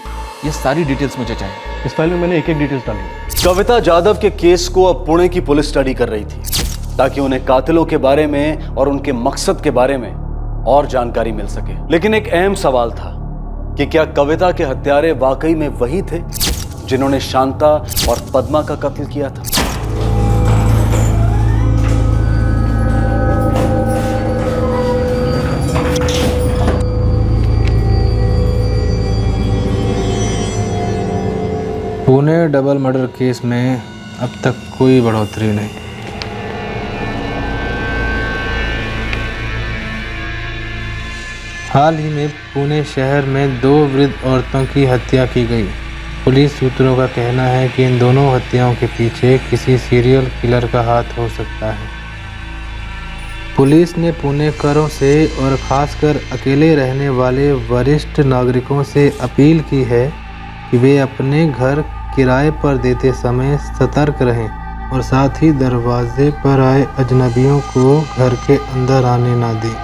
Speaker 5: ये सारी डिटेल्स मुझे चाहिए।
Speaker 4: इस फाइल में मैंने एक डिटेल्स डाली।
Speaker 3: कविता जाधव के केस को अब पुणे की पुलिस स्टडी कर रही थी ताकि उन्हें कातिलों के बारे में और उनके मकसद के बारे में और जानकारी मिल सके। लेकिन एक अहम सवाल था कि क्या कविता के हत्यारे वाकई में वही थे जिन्होंने शांता और पद्मा का कत्ल किया था?
Speaker 19: पुणे डबल मर्डर केस में अब तक कोई बढ़ोतरी नहीं। हाल ही में पुणे शहर में 2 वृद्ध औरतों की हत्या की गई। पुलिस सूत्रों का कहना है कि इन दोनों हत्याओं के पीछे किसी सीरियल किलर का हाथ हो सकता है। पुलिस ने पुणेकरों से और खासकर अकेले रहने वाले वरिष्ठ नागरिकों से अपील की है कि वे अपने घर किराए पर देते समय सतर्क रहें और साथ ही दरवाजे पर आए अजनबियों को घर के अंदर आने ना दें,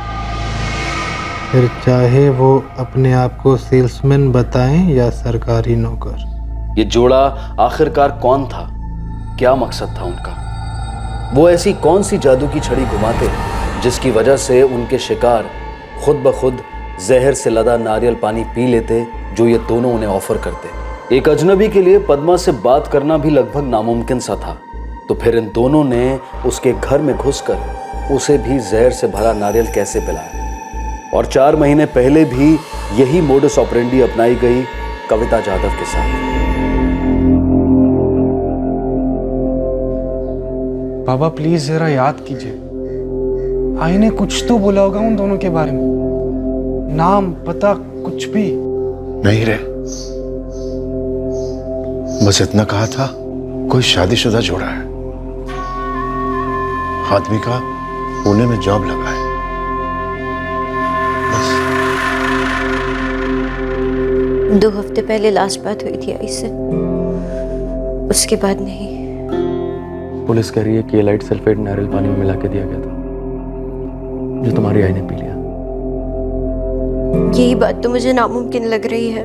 Speaker 19: फिर चाहे वो अपने आप को सेल्समैन बताएं या सरकारी नौकर।
Speaker 3: ये जोड़ा आखिरकार कौन था, क्या मकसद था उनका? वो ऐसी कौन सी जादू की छड़ी घुमाते जिसकी वजह से उनके शिकार खुद ब खुद जहर से लदा नारियल पानी पी लेते जो ये दोनों उन्हें ऑफर करते? एक अजनबी के लिए पद्मा से बात करना भी लगभग नामुमकिन सा था, तो फिर इन दोनों ने उसके घर में घुसकर उसे भी जहर से भरा नारियल कैसे पिलाया? और 4 महीने पहले भी यही मोडस ऑपरेंडी अपनाई गई कविता जाधव के साथ।
Speaker 8: बाबा प्लीज जरा याद कीजिए, आई ने कुछ तो बोला होगा उन दोनों के बारे में, नाम पता कुछ भी
Speaker 7: नहीं रे, बस इतना कहा था कोई शादीशुदा जोड़ा है, आदमी का पुणे में जॉब लगा है।
Speaker 16: 2 हफ्ते पहले लास्ट बात हुई थी आई से, उसके बाद नहीं।
Speaker 5: पुलिस कह रही है कि लाइट सल्फेट नारियल पानी में मिला के दिया गया था, जो तुम्हारी आई ने पी लिया।
Speaker 16: यही बात तो मुझे नामुमकिन लग रही है।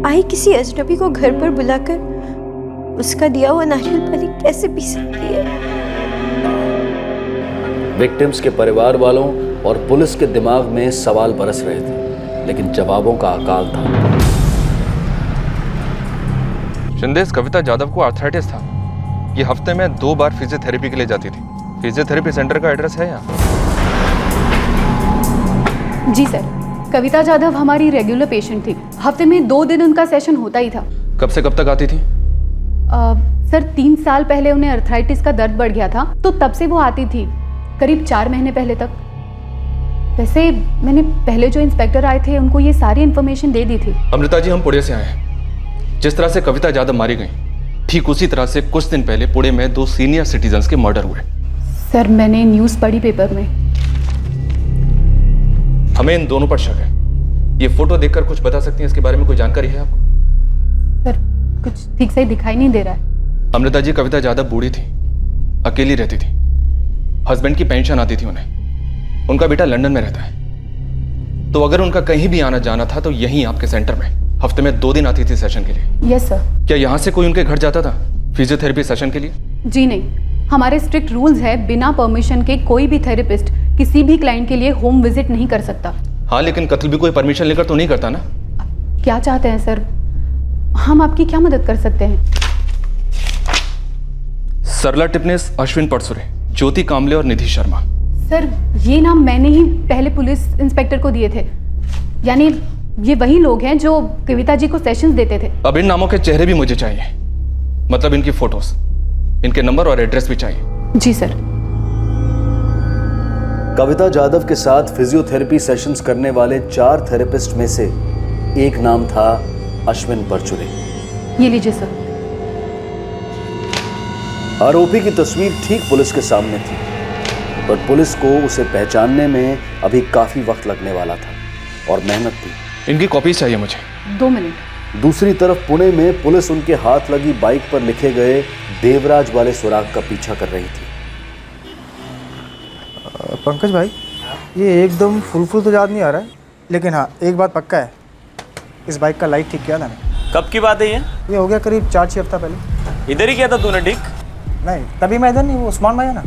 Speaker 16: आई किसी अजनबी को घर पर बुलाकर उसका दिया हुआ नारियल पानी कैसे पी सकती है?
Speaker 3: विक्टिम्स के परिवार वालों और पुलिस के दिमाग में सवाल बरस रहे थे, लेकिन जवाबों का अकाल था।
Speaker 5: शिंदेस कविता जाधव को आर्थराइटिस था। ये हफ्ते में 2 बार फिजियोथेरेपी के लिए जाती थी। फिजियोथेरेपी सेंटर का एड्रेस है यहाँ?
Speaker 20: जी सर, कविता जाधव हमारी रेगुलर पेशेंट थी। हफ्ते में 2 दिन उनका सेशन होता ही था।
Speaker 5: कब से कब तक आती थी?
Speaker 20: सर 3 साल पहले उन्हें अर्थराइटिस का दर्द बढ़ गया था, तो तब से वो आती थी, करीब 4 महीने पहले तक। वैसे मैंने पहले जो इंस्पेक्टर आए थे उनको ये सारी इन्फॉर्मेशन दे दी थी।
Speaker 5: अमृता जी, हम पुणे से आए हैं। जिस तरह से कविता जाधव मारी गई, ठीक उसी तरह से कुछ दिन पहले पुणे में 2 सीनियर सिटीजन्स के मर्डर हुए।
Speaker 20: सर मैंने न्यूज़ पढ़ी पेपर में।
Speaker 5: हमें इन दोनों पर शक है। ये फोटो देखकर कुछ बता सकती हैं इसके बारे में? कोई जानकारी है आपको?
Speaker 20: सर कुछ ठीक से दिखाई नहीं दे रहा है।
Speaker 5: अमृता जी कविता जादव बूढ़ी थी, अकेली रहती थी। हस्बैंड की पेंशन आती थी उन्हें। उनका बेटा लंदन में रहता है, तो अगर उनका कहीं भी आना जाना था तो यहीं आपके सेंटर में हफ्ते में 2 दिन आती थी सेशन के लिए।
Speaker 20: Yes sir.
Speaker 5: क्या यहाँ से कोई उनके घर जाता था फिजियोथेरेपी सेशन के लिए?
Speaker 20: जी नहीं, हमारे स्ट्रिक्ट रूल्स है, बिना परमिशन के कोई भी थेरेपिस्ट किसी भी क्लाइंट के लिए होम विजिट नहीं कर सकता।
Speaker 5: हाँ, लेकिन कत्ल भी कोई परमिशन लेकर तो नहीं करता ना।
Speaker 20: क्या चाहते हैं सर, हम आपकी क्या मदद कर सकते हैं?
Speaker 5: सरला टिपनेस, अश्विन परसुरे, ज्योति कामले और निधि शर्मा।
Speaker 20: सर ये नाम मैंने ही पहले पुलिस इंस्पेक्टर को दिए थे, यानी ये वही लोग हैं जो कविता जी को सेशंस देते थे।
Speaker 5: अब इन नामों के चेहरे भी मुझे चाहिए, मतलब इनकी फोटोज, इनके नंबर और एड्रेस भी चाहिए।
Speaker 20: जी सर।
Speaker 3: कविता जादव के साथ फिजियोथेरेपी सेशंस करने वाले 4 थेरेपिस्ट में से एक नाम था अश्विन परचुरे।
Speaker 20: ये लीजिए सर।
Speaker 3: आरोपी की तस्वीर ठीक पुलिस के सामने थी, पर पुलिस को उसे पहचानने में अभी काफी वक्त लगने वाला था और मेहनत थी।
Speaker 5: इनकी कॉपीज चाहिए मुझे।
Speaker 20: 2 मिनट।
Speaker 3: दूसरी तरफ पुणे में पुलिस उनके हाथ लगी बाइक पर लिखे गए देवराज वाले सुराग का पीछा कर रही थी।
Speaker 21: पंकज भाई, ये एकदम फुल तो याद नहीं आ रहा है, लेकिन हाँ एक बात पक्का है, इस बाइक का लाइट ठीक किया था ना।
Speaker 22: कब की बात है
Speaker 21: ये हो गया करीब 4-6 हफ्ता पहले।
Speaker 22: इधर ही किया था तूने ठीक?
Speaker 21: नहीं, तभी मैं इधर नहीं, वो उस्मान भाई है ना,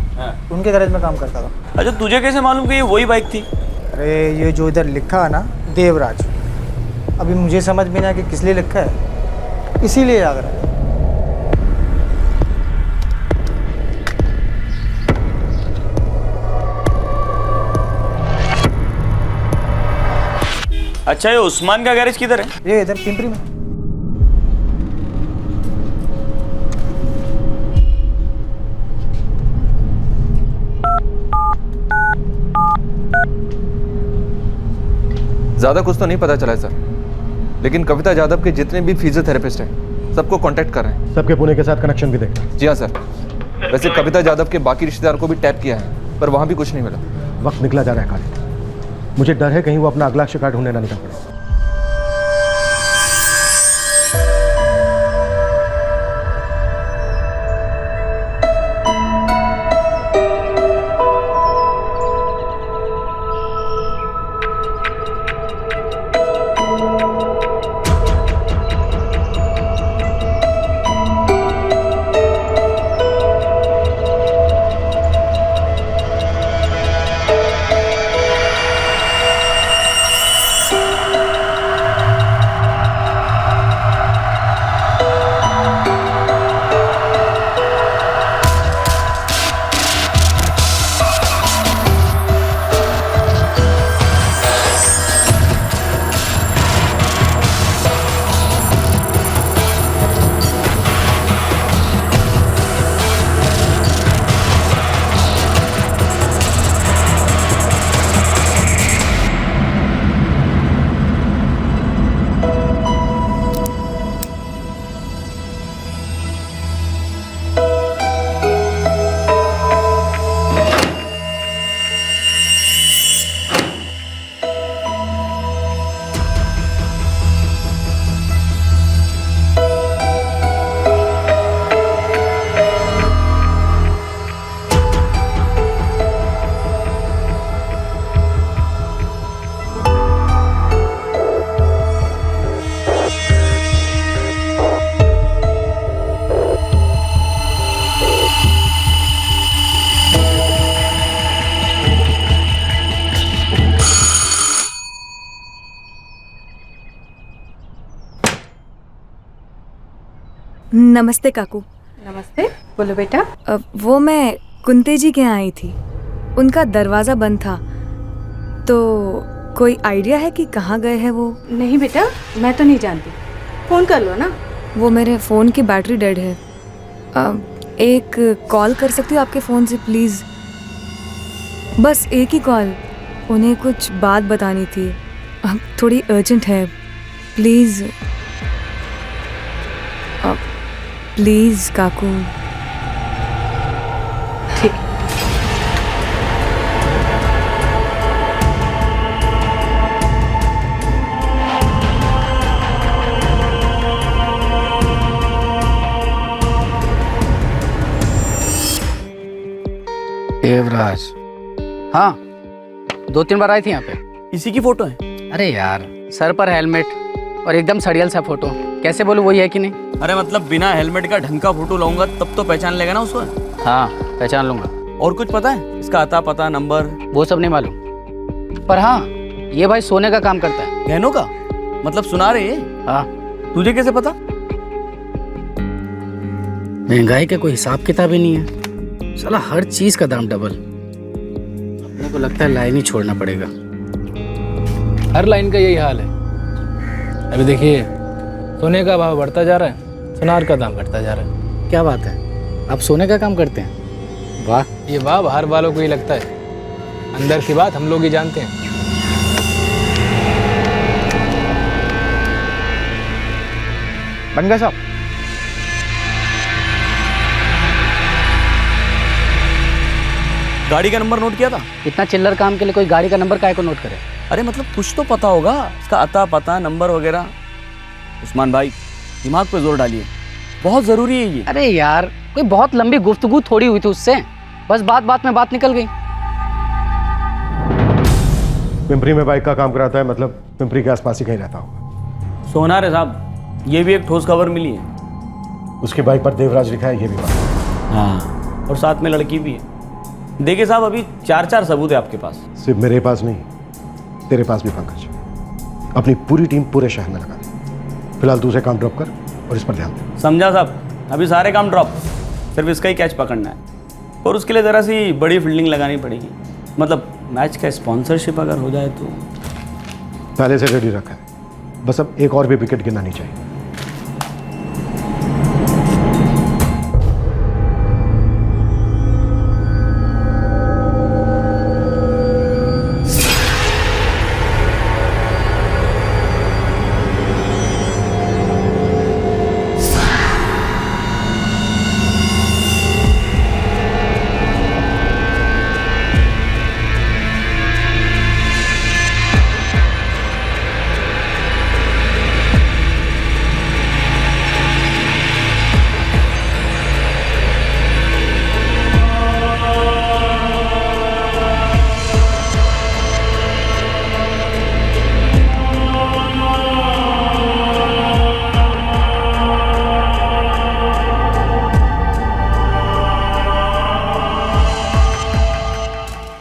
Speaker 21: उनके गैरेज में काम करता था।
Speaker 22: अच्छा, तुझे कैसे मालूम कि ये वही बाइक थी?
Speaker 21: अरे ये जो इधर लिखा है ना देवराज, अभी मुझे समझ में नहीं आया कि किस लिए लिखा है, इसीलिए याद रहा।
Speaker 22: अच्छा, ये उस्मान का गैरेज किधर है?
Speaker 21: ये इधर पिंपरी में।
Speaker 5: ज्यादा कुछ तो नहीं पता चला है सर, लेकिन कविता जादव के जितने भी फिजियोथेरेपिस्ट हैं सबको कांटेक्ट कर रहे हैं।
Speaker 10: सबके पुणे के साथ कनेक्शन भी देखना।
Speaker 5: जी हाँ सर। वैसे कविता जादव के बाकी रिश्तेदार को भी टैप किया है, पर वहां भी कुछ नहीं मिला।
Speaker 10: वक्त निकला जा रहा है खालिद, मुझे डर है कहीं वो अपना अगला शिकार ढूंढने ना निकल पड़े।
Speaker 9: नमस्ते काकू।
Speaker 20: नमस्ते, बोलो बेटा।
Speaker 9: वो मैं कुंते जी के यहाँ आई थी, उनका दरवाज़ा बंद था, तो कोई आइडिया है कि कहाँ गए हैं वो?
Speaker 20: नहीं बेटा, मैं तो नहीं जानती, फ़ोन कर लो ना।
Speaker 9: वो मेरे फ़ोन की बैटरी डेड है, एक कॉल कर सकती हो आपके फ़ोन से प्लीज़? बस एक ही कॉल, उन्हें कुछ बात बतानी थी, थोड़ी अर्जेंट है, प्लीज़ प्लीज़ काकू।
Speaker 20: ठीक।
Speaker 1: देवराज। हाँ, 2-3 बार आई थी यहाँ पे।
Speaker 22: इसी की फोटो है?
Speaker 1: अरे यार, सर पर हेलमेट और एकदम सड़ियल सा फोटो, कैसे बोलूँ वही है कि नहीं?
Speaker 22: अरे मतलब बिना हेलमेट का ढंग का फोटो लाऊंगा तब तो पहचान लेगा ना उसको।
Speaker 1: हाँ, पहचान लूंगा।
Speaker 22: और कुछ पता है? इसका आता पता नंबर?
Speaker 1: वो सब नहीं मालूम, पर हाँ ये भाई सोने का काम करता है।
Speaker 22: गहनों का? मतलब सुना रहे?
Speaker 1: हाँ।
Speaker 22: तुझे कैसे पता?
Speaker 1: महंगाई का कोई हिसाब किताब ही नहीं है, साला हर चीज का दाम डबल। अपने को लगता है लाइन ही छोड़ना पड़ेगा।
Speaker 19: हर लाइन का यही हाल है। अभी देखिए, सोने का भाव बढ़ता जा रहा है, सुनार का दाम घटता जा रहा है।
Speaker 1: क्या बात है, आप सोने का काम करते हैं? वाह।
Speaker 19: ये वाह बाहर वालों को ही लगता है, अंदर की बात हम लोग ही जानते हैं।
Speaker 21: बन गए साहब?
Speaker 22: गाड़ी का नंबर नोट किया था?
Speaker 1: इतना चिल्लर काम के लिए कोई गाड़ी का नंबर काहे को नोट करे?
Speaker 22: अरे मतलब कुछ तो पता होगा, इसका आता पता नंबर वगैरह। उस्मान भाई दिमाग पे जोर डालिए, बहुत जरूरी है ये।
Speaker 1: अरे यार, कोई बहुत लंबी गुफ्तगू थोड़ी हुई थी उससे, बस बात बात में बात निकल गई।
Speaker 10: पिंपरी में बाइक का काम कराता है, मतलब पिंपरी के आसपास ही कहीं रहता होगा।
Speaker 22: सोनार है साहब, ये भी एक ठोस खबर मिली है।
Speaker 10: उसकी बाइक पर देवराज लिखा है, ये भी बात।
Speaker 22: हाँ, और साथ में लड़की भी है। देखिए साहब, अभी 4 सबूत है आपके पास।
Speaker 10: सिर्फ मेरे पास नहीं, तेरे पास भी पंकज। अपनी पूरी टीम पूरे शहर में लगा दे। फिलहाल दूसरे काम ड्रॉप कर और इस पर ध्यान दे।
Speaker 22: समझा साहब, अभी सारे काम ड्रॉप, सिर्फ इसका ही कैच पकड़ना है। और उसके लिए ज़रा सी बड़ी फील्डिंग लगानी पड़ेगी, मतलब मैच का स्पॉन्सरशिप अगर हो जाए तो।
Speaker 10: पहले से रेडी रखा है, बस अब एक और भी विकेट गिरना नहीं चाहिए।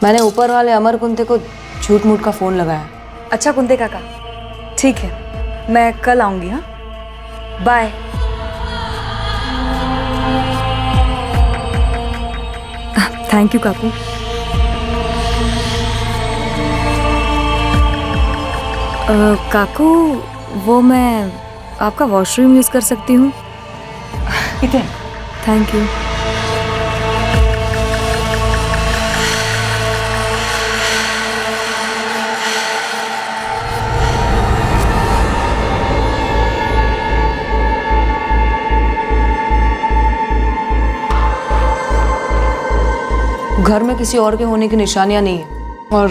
Speaker 9: मैंने ऊपर वाले अमर कुंते को झूठ मूठ का फ़ोन लगाया। अच्छा कुंते काका, ठीक है, मैं कल आऊँगी। हाँ, बाय। थैंक यू काकू। काकू, वो मैं आपका वॉशरूम यूज़ कर सकती हूँ? Thank you. घर में किसी और के होने की निशानियां नहीं है और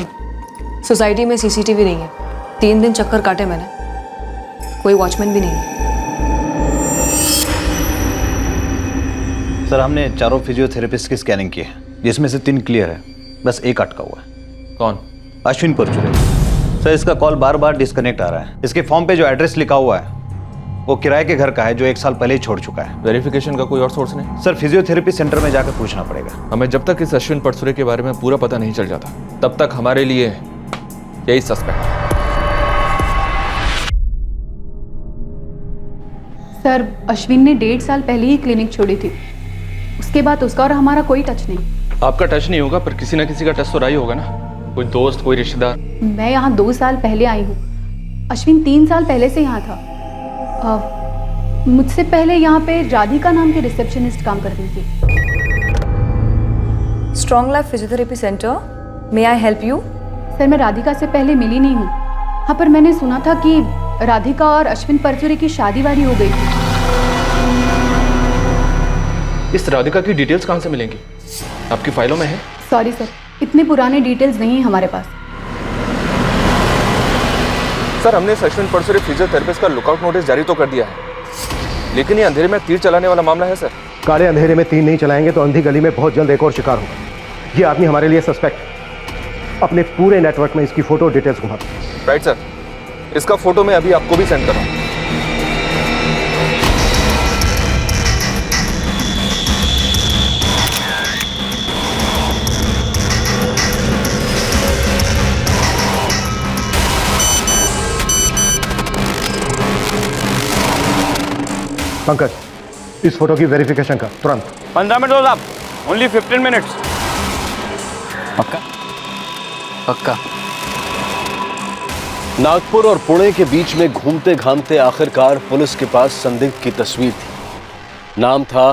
Speaker 9: सोसाइटी में सीसीटीवी नहीं है। 3 दिन चक्कर काटे मैंने, कोई वॉचमैन भी नहीं है।
Speaker 12: सर, हमने 4 फिजियोथेरेपिस्ट की स्कैनिंग की है, जिसमें से 3 क्लियर है, बस एक अटका हुआ है।
Speaker 5: कौन?
Speaker 12: अश्विन परचुरे। सर, इसका कॉल बार बार डिस्कनेक्ट आ रहा है। इसके फॉर्म पे जो एड्रेस लिखा हुआ है वो किराए के घर का है, जो 1 साल पहले ही छोड़ चुका है।
Speaker 5: वेरिफिकेशन का कोई और सोर्स नहीं?
Speaker 12: सर, फिजियोथेरेपी सेंटर में जाकर पूछना पड़ेगा।
Speaker 5: हमें जब तक इस अश्विन परसुरे के बारे में पूरा पता नहीं चल जाता, तब तक हमारे लिए यही सस्पेक्ट है।
Speaker 20: सर, अश्विन ने 1.5 साल पहले ही क्लिनिक छोड़ी थी, उसके बाद उसका और हमारा कोई टच नहीं।
Speaker 5: आपका टच नहीं होगा, पर किसी ना किसी का टच तो रहा ही होगा ना, कोई दोस्त, कोई रिश्तेदार।
Speaker 20: मैं यहाँ 2 साल पहले आई हूँ, अश्विन 3 साल पहले से यहाँ था। मुझसे पहले यहाँ पे राधिका नाम की रिसेप्शनिस्ट काम करती थी।
Speaker 9: Strong life physiotherapy centre, may I help you?
Speaker 20: Sir, मैं राधिका से पहले मिली नहीं हूँ। हाँ, पर मैंने सुना था कि राधिका और अश्विन परचुरे की शादी वादी हो गई थी।
Speaker 5: इस राधिका की डिटेल्स कहाँ से मिलेंगी? आपकी फाइलों में है?
Speaker 20: सॉरी सर, इतने पुराने डिटेल्स नहीं है हमारे पास।
Speaker 5: सर, हमने अश्विन परसुरे फिजियोथेरेपिस्ट का लुकआउट नोटिस जारी तो कर दिया है, लेकिन ये अंधेरे में तीर चलाने वाला मामला है सर।
Speaker 10: काले अंधेरे में तीर नहीं चलाएंगे तो अंधी गली में बहुत जल्द एक और शिकार होगा।
Speaker 7: ये आदमी हमारे लिए सस्पेक्ट है। अपने पूरे नेटवर्क में इसकी फोटो डिटेल्स घुमा दो।
Speaker 5: राइट सर, इसका फोटो मैं अभी आपको भी सेंड कर रहा हूं।
Speaker 7: पंकज, इस फोटो की वेरिफिकेशन कर तुरंत।
Speaker 22: 15 मिनट हो साहब, ओनली 15 मिनट्स।
Speaker 1: पक्का पक्का।
Speaker 3: नागपुर और पुणे के बीच में घूमते घामते आखिरकार पुलिस के पास संदिग्ध की तस्वीर थी। नाम था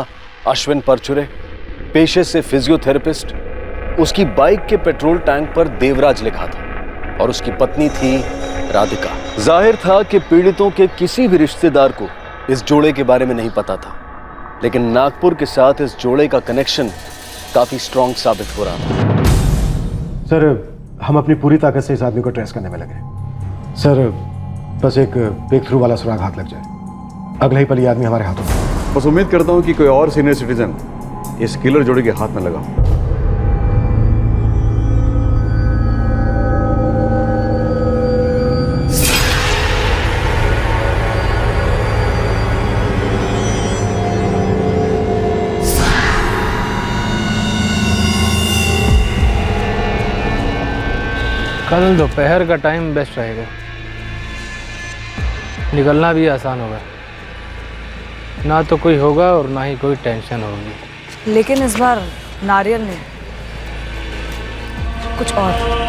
Speaker 3: अश्विन परचुरे, पेशे से फिजियोथेरेपिस्ट। उसकी बाइक के पेट्रोल टैंक पर देवराज लिखा था और उसकी पत्नी थी राधिका। जाहिर था कि पीड़ितों के किसी भी रिश्तेदार को इस जोड़े के बारे में नहीं पता था, लेकिन नागपुर के साथ इस जोड़े का कनेक्शन काफी स्ट्रॉन्ग साबित हो रहा था।
Speaker 10: सर, हम अपनी पूरी ताकत से इस आदमी को ट्रेस करने में लगे। सर, बस एक ब्रेक थ्रू वाला सुराग हाथ लग जाए, अगले ही पल ये आदमी हमारे हाथों में।
Speaker 13: बस उम्मीद करता हूं कि कोई और सीनियर सिटीजन इस किलर जोड़ी के हाथ में लगा।
Speaker 19: कल दोपहर का टाइम बेस्ट रहेगा, निकलना भी आसान होगा। ना तो कोई होगा और ना ही कोई टेंशन होगी।
Speaker 9: लेकिन इस बार नारियल नहीं, कुछ और।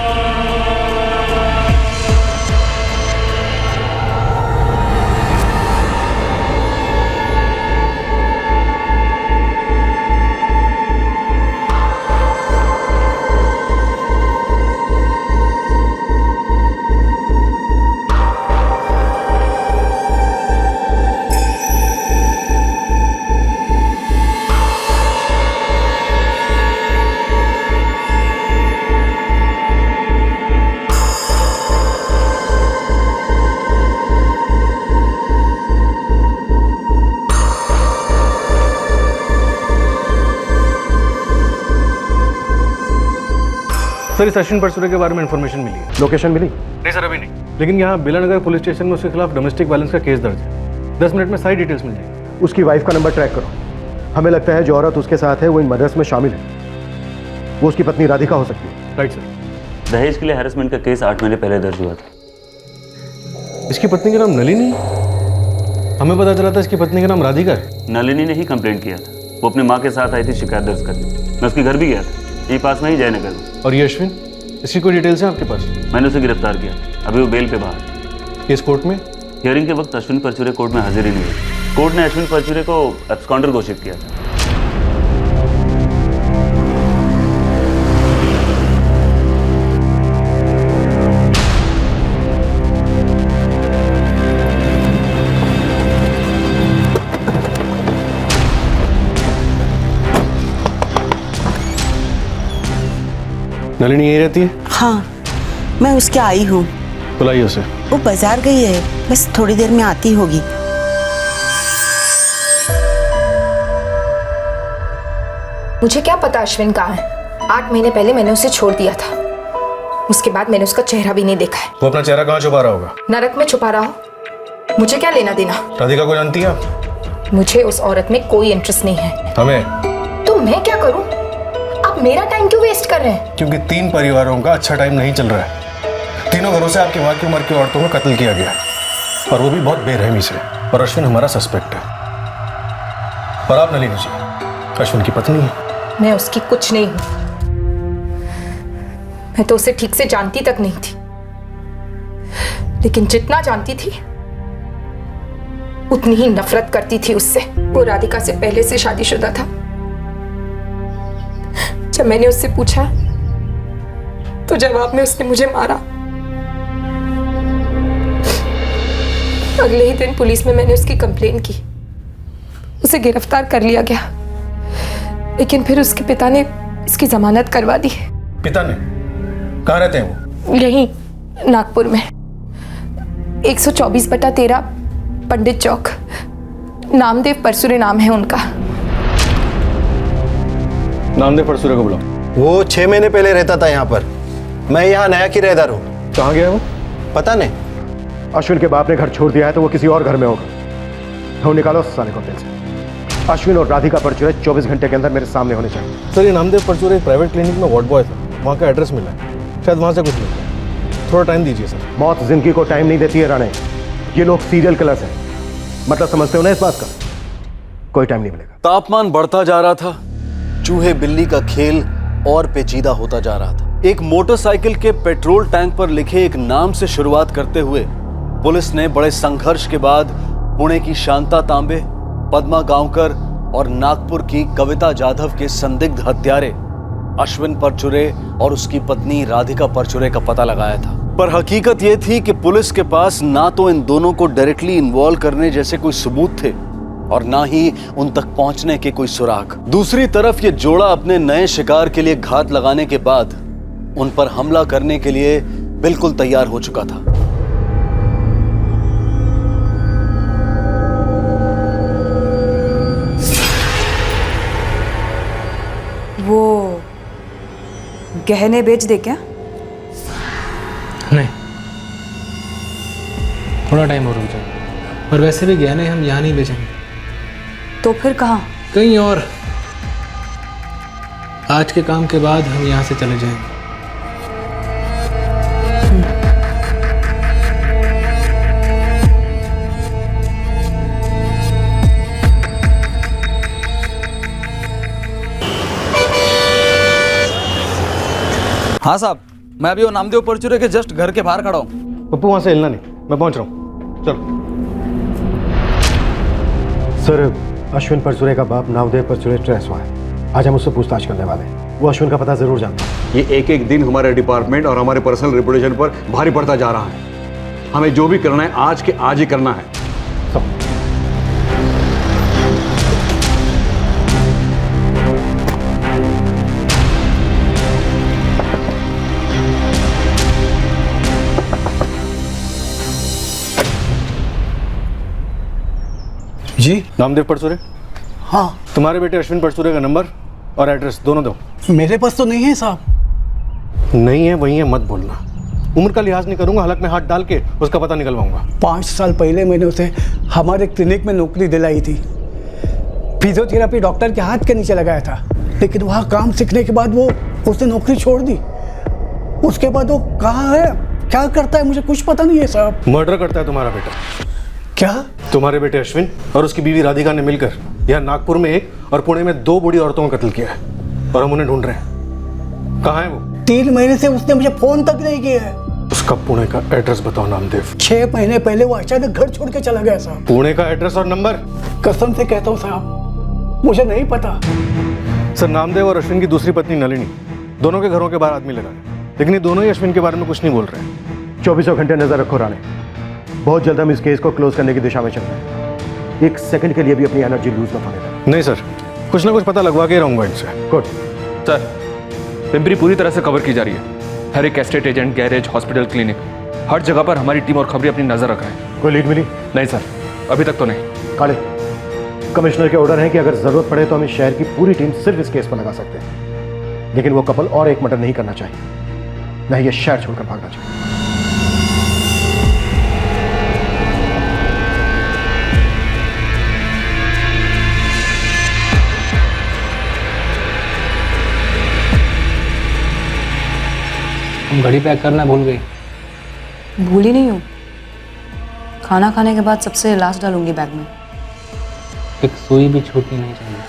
Speaker 10: सर, इस अश्विन परचुरे के बारे में इंफॉर्मेशन मिली है।
Speaker 7: लोकेशन मिली?
Speaker 10: नहीं सर, अभी नहीं। लेकिन यहाँ बिलानगर पुलिस स्टेशन में उसके खिलाफ डोमेस्टिक वायलेंस का केस दर्ज है। 10 मिनट में सारी डिटेल्स मिल जाएगी।
Speaker 7: उसकी वाइफ का नंबर ट्रैक करो। हमें लगता है जो औरत उसके साथ है वो इन मर्डर्स में शामिल है। वो उसकी पत्नी राधिका हो सकती है।
Speaker 10: Right sir.
Speaker 2: दहेज के लिए हैरेसमेंट का केस 8 महीने पहले दर्ज हुआ था।
Speaker 10: इसकी पत्नी का नाम नलिनी? हमें पता चला था इसकी पत्नी का नाम राधिका है।
Speaker 2: नलिनी ने ही कंप्लेंट किया था। वो अपनी माँ के साथ आई थी शिकायत दर्ज करने। मैं उसके घर भी गया था, यही पास में ही जयनगर में।
Speaker 10: और ये अश्विन, इसकी कोई डिटेल्स है आपके पास?
Speaker 2: मैंने उसे गिरफ्तार किया, अभी वो बेल पे बाहर।
Speaker 10: केस कोर्ट में?
Speaker 2: हियरिंग के वक्त अश्विन परचुरे कोर्ट में हाजिर ही नहीं हुई। कोर्ट ने अश्विन परचुरे को एब्सकॉन्डर घोषित किया था।
Speaker 10: नलिनी यही रहती है?
Speaker 11: हाँ, मैं उसके आई हूँ।
Speaker 10: बुलाइए उसे।
Speaker 11: वो बाजार गई है, बस थोड़ी देर में आती होगी।
Speaker 23: मुझे क्या पता अश्विन कहाँ है। 8 महीने पहले मैंने उसे छोड़ दिया था, उसके बाद मैंने उसका चेहरा भी नहीं देखा है।
Speaker 10: वो अपना चेहरा कहाँ छुपा रहा होगा?
Speaker 23: नरक में छुपा रहा हो, मुझे क्या लेना देना।
Speaker 10: राधिका को जानती है आप?
Speaker 23: मुझे उस औरत में कोई इंटरेस्ट नहीं है।
Speaker 10: हमें?
Speaker 23: तो मैं क्या करूं? आप मेरा टाइम क्यों वेस्ट कर रहे हैं?
Speaker 10: क्योंकि 3 परिवारों का अच्छा टाइम नहीं चल रहा है। तीनों घरों से आपकी माँ की उम्र की औरतों को कत्ल किया गया, और वो भी बहुत बेरहमी से। और अश्विन हमारा सस्पेक्ट है। और आप नलिनी जी अश्विन की पत्नी है।
Speaker 23: मैं उसकी कुछ नहीं हूं। मैं तो उसे ठीक से जानती तक नहीं थी, लेकिन जितना जानती थी उतनी ही नफरत करती थी उससे। वो राधिका से पहले से शादीशुदा था। जब मैंने उससे पूछा तो जवाब में उसने मुझे मारा। अगले ही दिन पुलिस में मैंने उसकी कंप्लेन की, उसे गिरफ्तार कर लिया गया, लेकिन फिर उसके पिता ने इसकी जमानत करवा दी।
Speaker 10: पिता ने? कहाँ रहते हैं वो?
Speaker 23: यहीं नागपुर में, 124/13 पंडित चौक। नामदेव परचुरे नाम है उनका।
Speaker 10: नामदेव परचुरे को बुलाओ।
Speaker 6: वो 6 महीने पहले रहता था यहाँ पर। मैं यहाँ नया किराएदार हूँ।
Speaker 10: कहाँ गया वो?
Speaker 6: पता नहीं।
Speaker 10: अश्विन के बाप ने घर छोड़ दिया है तो वो किसी और घर में होगा। तो निकालो साले को दिल से। अश्विन और राधिका परचूरे 24 घंटे के अंदर मेरे सामने होने चाहिए।
Speaker 14: सर, ये नामदेव परचूरे प्राइवेट क्लिनिक में वार्ड बॉय था, वहाँ का एड्रेस मिला है, शायद वहाँ से कुछ मिल गया। थोड़ा टाइम दीजिए सर।
Speaker 10: मौत जिंदगी को टाइम नहीं देती है राणे। ये लोग सीरियल किलर्स हैं, मतलब समझते हो ना इस बात का? कोई टाइम नहीं मिलेगा।
Speaker 3: तापमान बढ़ता जा रहा था, चूहे बिल्ली का खेल और पेचीदा होता जा रहा था। एक मोटरसाइकिल के पेट्रोल टैंक पर लिखे एक नाम से शुरुआत करते हुए पुलिस ने बड़े संघर्ष के बाद पुणे की शांता तांबे, पद्मा गांवकर और नागपुर की कविता जाधव के संदिग्ध हत्यारे अश्विन परचूरे और उसकी पत्नी राधिका परचूरे का पता लगाया था। पर हकीकत यह थी कि पुलिस के पास ना तो इन दोनों को डायरेक्टली इन्वॉल्व करने जैसे कोई सबूत थे और ना ही उन तक पहुंचने के कोई सुराग। दूसरी तरफ ये जोड़ा अपने नए शिकार के लिए घात लगाने के बाद उन पर हमला करने के लिए बिल्कुल तैयार हो चुका था।
Speaker 18: वो गहने बेच दे क्या?
Speaker 19: नहीं, थोड़ा टाइम और रुक जाओ। और वैसे भी गहने हम यहाँ नहीं बेचेंगे।
Speaker 18: तो फिर कहाँ?
Speaker 19: कहीं और। आज के काम के बाद हम यहाँ से चले जाएंगे।
Speaker 5: हाँ साहब, मैं अभी वो नामदेव परचूरे के जस्ट घर के बाहर खड़ा हूँ।
Speaker 10: पप्पू वहां से हिलना नहीं, मैं पहुंच रहा हूँ। चलो सर, अश्विन परचूरे का बाप नामदेव परचूरे ट्रेस हुआ है। आज हम उससे पूछताछ करने वाले हैं। वो अश्विन का पता जरूर जानता है।
Speaker 13: ये एक एक दिन हमारे डिपार्टमेंट और हमारे पर्सनल रेपुटेशन पर भारी पड़ता जा रहा है। हमें जो भी करना है आज के आज ही करना है।
Speaker 10: जी नामदेव परचूरे?
Speaker 21: हाँ।
Speaker 10: तुम्हारे बेटे अश्विन परचूरे का नंबर और एड्रेस दोनों दो।
Speaker 21: मेरे पास तो नहीं है साहब।
Speaker 10: नहीं है, वही है, मत बोलना। उम्र का लिहाज नहीं करूंगा, हलक में हाथ डाल के उसका पता निकलवाऊंगा।
Speaker 21: 5 साल पहले मैंने उसे हमारे क्लिनिक में नौकरी दिलाई थी। फिजियोथेरेपी डॉक्टर के हाथ के नीचे लगाया था, लेकिन वहाँ काम सीखने के बाद वो उसने नौकरी छोड़ दी। उसके बाद वो कहाँ है, क्या करता है, मुझे कुछ पता नहीं है साहब।
Speaker 10: मर्डर करता है तुम्हारा बेटा।
Speaker 21: क्या?
Speaker 10: तुम्हारे बेटे अश्विन और उसकी बीवी राधिका ने मिलकर यहाँ नागपुर में एक और पुणे में 2 बूढ़ी औरतों का कत्ल किया है और हम उन्हें ढूंढ रहे हैं। कहाँ है वो?
Speaker 21: 3 महीने से उसने मुझे फोन तक नहीं किया है।
Speaker 10: उसका पुणे का एड्रेस बताओ नामदेव।
Speaker 21: 6 महीने पहले वो अचानक घर छोड़ के चला गया साहब।
Speaker 10: पुणे का एड्रेस और नंबर?
Speaker 21: कसम से कहता हूँ साहब, मुझे नहीं पता।
Speaker 10: सर, नामदेव और अश्विन की दूसरी पत्नी नलिनी, दोनों के घरों के बाहर आदमी लगा है, लेकिन ये दोनों ही अश्विन के बारे में कुछ नहीं बोल रहे हैं।
Speaker 21: 24 घंटे नजर रखो राणे। बहुत जल्द हम इस केस को क्लोज करने की दिशा में चल रहे हैं। 1 सेकंड के लिए भी अपनी एनर्जी लूज मत होने देना।
Speaker 10: नहीं सर, कुछ ना कुछ पता लगवा के रहूंगा इनसे।
Speaker 21: गुड
Speaker 5: सर, पिंपरी पूरी तरह से कवर की जा रही है। हर एक estate agent, garage, hospital, clinic, हर जगह पर हमारी टीम और खबरें अपनी नजर रखा है।
Speaker 21: कोई लीड मिली?
Speaker 5: नहीं सर, अभी तक तो नहीं।
Speaker 21: काले, कमिश्नर के ऑर्डर है कि अगर जरूरत पड़े तो हम इस शहर की पूरी टीम सिर्फ इस केस पर लगा सकते हैं, लेकिन वो कपल और एक मर्डर नहीं करना चाहिए, नहीं ये शहर छोड़कर भागना चाहिए।
Speaker 19: घड़ी पैक करना भूल गई।
Speaker 18: भूली नहीं हूँ, खाना खाने के बाद सबसे लास्ट डालूंगी बैग में।
Speaker 19: एक सुई भी छूटनी नहीं चाहिए।